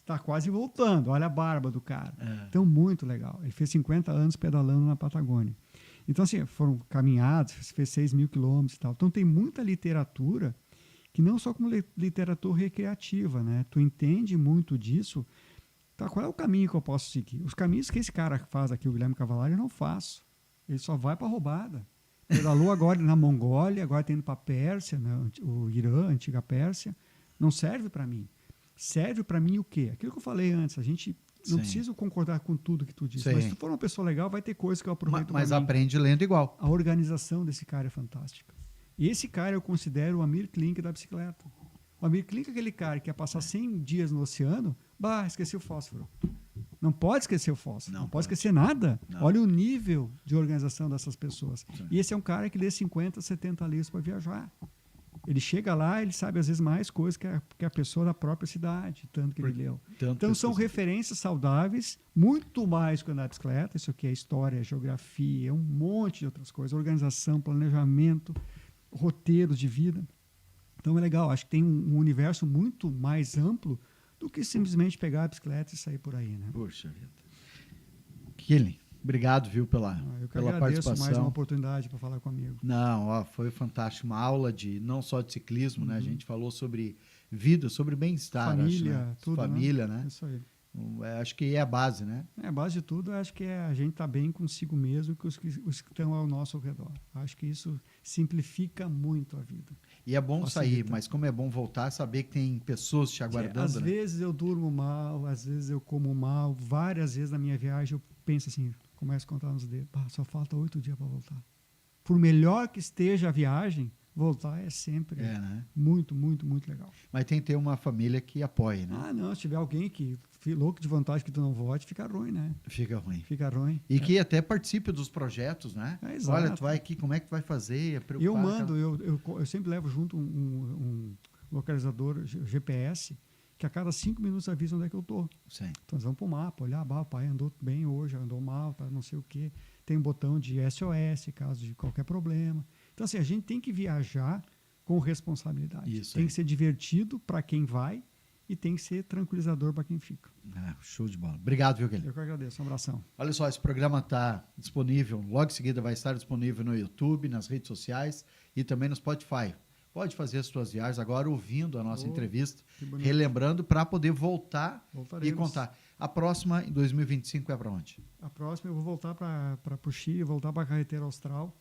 está quase voltando. Olha a barba do cara. É. Então, muito legal. Ele fez 50 anos pedalando na Patagônia. Então, assim, foram caminhadas, fez 6.000 quilômetros e tal. Então, tem muita literatura que não só como literatura recreativa, né? Tu entende muito disso. Tá, qual é o caminho que eu posso seguir? Os caminhos que esse cara faz aqui, o Guilherme Cavalari, eu não faço. Ele só vai para roubada. Pedalou agora na Mongólia, agora está indo para a Pérsia, né? O Irã, a antiga Pérsia. Não serve para mim. Serve para mim o quê? Aquilo que eu falei antes, a gente não precisa concordar com tudo que tu disse. Mas se tu for uma pessoa legal, vai ter coisas que eu aproveito. Mas aprende lendo igual. A organização desse cara é fantástica. E esse cara eu considero o Amir Klink da bicicleta. O Amir Klink é aquele cara que ia passar 100 dias no oceano, esqueci o fósforo. Não pode esquecer o fósforo, não pode esquecer nada. Não. Olha o nível de organização dessas pessoas. Sim. E esse é um cara que lê 50, 70 livros para viajar. Ele chega lá, ele sabe às vezes mais coisas que a pessoa da própria cidade, tanto que ele leu. Então são referências saudáveis, muito mais que andar de bicicleta. Isso aqui é história, geografia, um monte de outras coisas. Organização, planejamento, roteiros de vida. Então é legal, acho que tem um universo muito mais amplo do que simplesmente pegar a bicicleta e sair por aí, né? Poxa vida. Killing, obrigado, viu, pela participação. Mais uma oportunidade para falar comigo. Não, foi fantástico. Uma aula não só de ciclismo, né? A gente falou sobre vida, sobre bem-estar. Família, acho, né? tudo. Família, né? Isso aí. Acho que é a base, né? A base de tudo, acho que é a gente estar bem consigo mesmo e com os que estão ao nosso redor. Acho que isso simplifica muito a vida. E é bom sair, mas como é bom voltar, saber que tem pessoas te aguardando. Às vezes eu durmo mal, às vezes eu como mal. Várias vezes na minha viagem eu penso assim, começo a contar nos dedos, só falta 8 dias para voltar. Por melhor que esteja a viagem, voltar é sempre muito, muito, muito legal. Mas tem que ter uma família que apoie, né? Não, se tiver alguém que louco de vontade que tu não vote, fica ruim, né? Fica ruim. Fica ruim. E que até participe dos projetos, né? Exato. Olha, tu vai aqui, como é que tu vai fazer? Eu mando, eu sempre levo junto um localizador GPS que a cada 5 minutos avisa onde é que eu tô. Sim. Então nós vamos pro mapa, olhar, o pai andou bem hoje, andou mal, não sei o quê. Tem um botão de SOS, caso de qualquer problema. Então, assim, a gente tem que viajar com responsabilidade. Isso tem que ser divertido para quem vai e tem que ser tranquilizador para quem fica. Show de bola. Obrigado, viu, Guilherme? Eu que agradeço. Um abração. Olha só, esse programa está disponível, logo em seguida vai estar disponível no YouTube, nas redes sociais e também no Spotify. Pode fazer as suas viagens agora ouvindo a nossa entrevista, relembrando para poder voltar e contar. A próxima, em 2025, é para onde? A próxima eu vou voltar para o Chile, voltar para a carretera austral.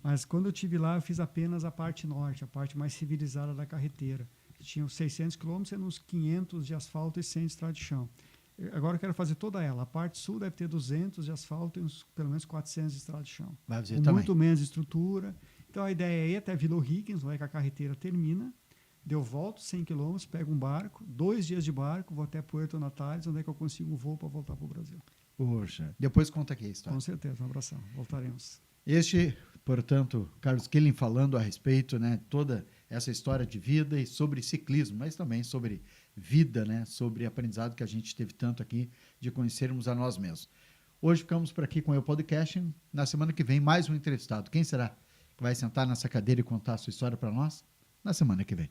Mas quando eu estive lá, eu fiz apenas a parte norte, a parte mais civilizada da carretera. Tinha uns 600 quilômetros e uns 500 de asfalto e 100 de estrada de chão. Agora eu quero fazer toda ela. A parte sul deve ter 200 de asfalto e pelo menos 400 de estrada de chão. Vai fazer também. Muito menos estrutura. Então a ideia é ir até Vila O'Higgins, onde é que a carretera termina. Eu volto 100 quilômetros, pego um barco, 2 dias de barco, vou até Puerto Natales, onde é que eu consigo um voo para voltar para o Brasil. Poxa, depois conta aqui a história. Com certeza, um abração. Voltaremos. Portanto, Carlos Killing falando a respeito, né, toda essa história de vida e sobre ciclismo, mas também sobre vida, né, sobre aprendizado que a gente teve tanto aqui de conhecermos a nós mesmos. Hoje ficamos por aqui com o podcast. Na semana que vem, mais um entrevistado. Quem será que vai sentar nessa cadeira e contar a sua história para nós? Na semana que vem.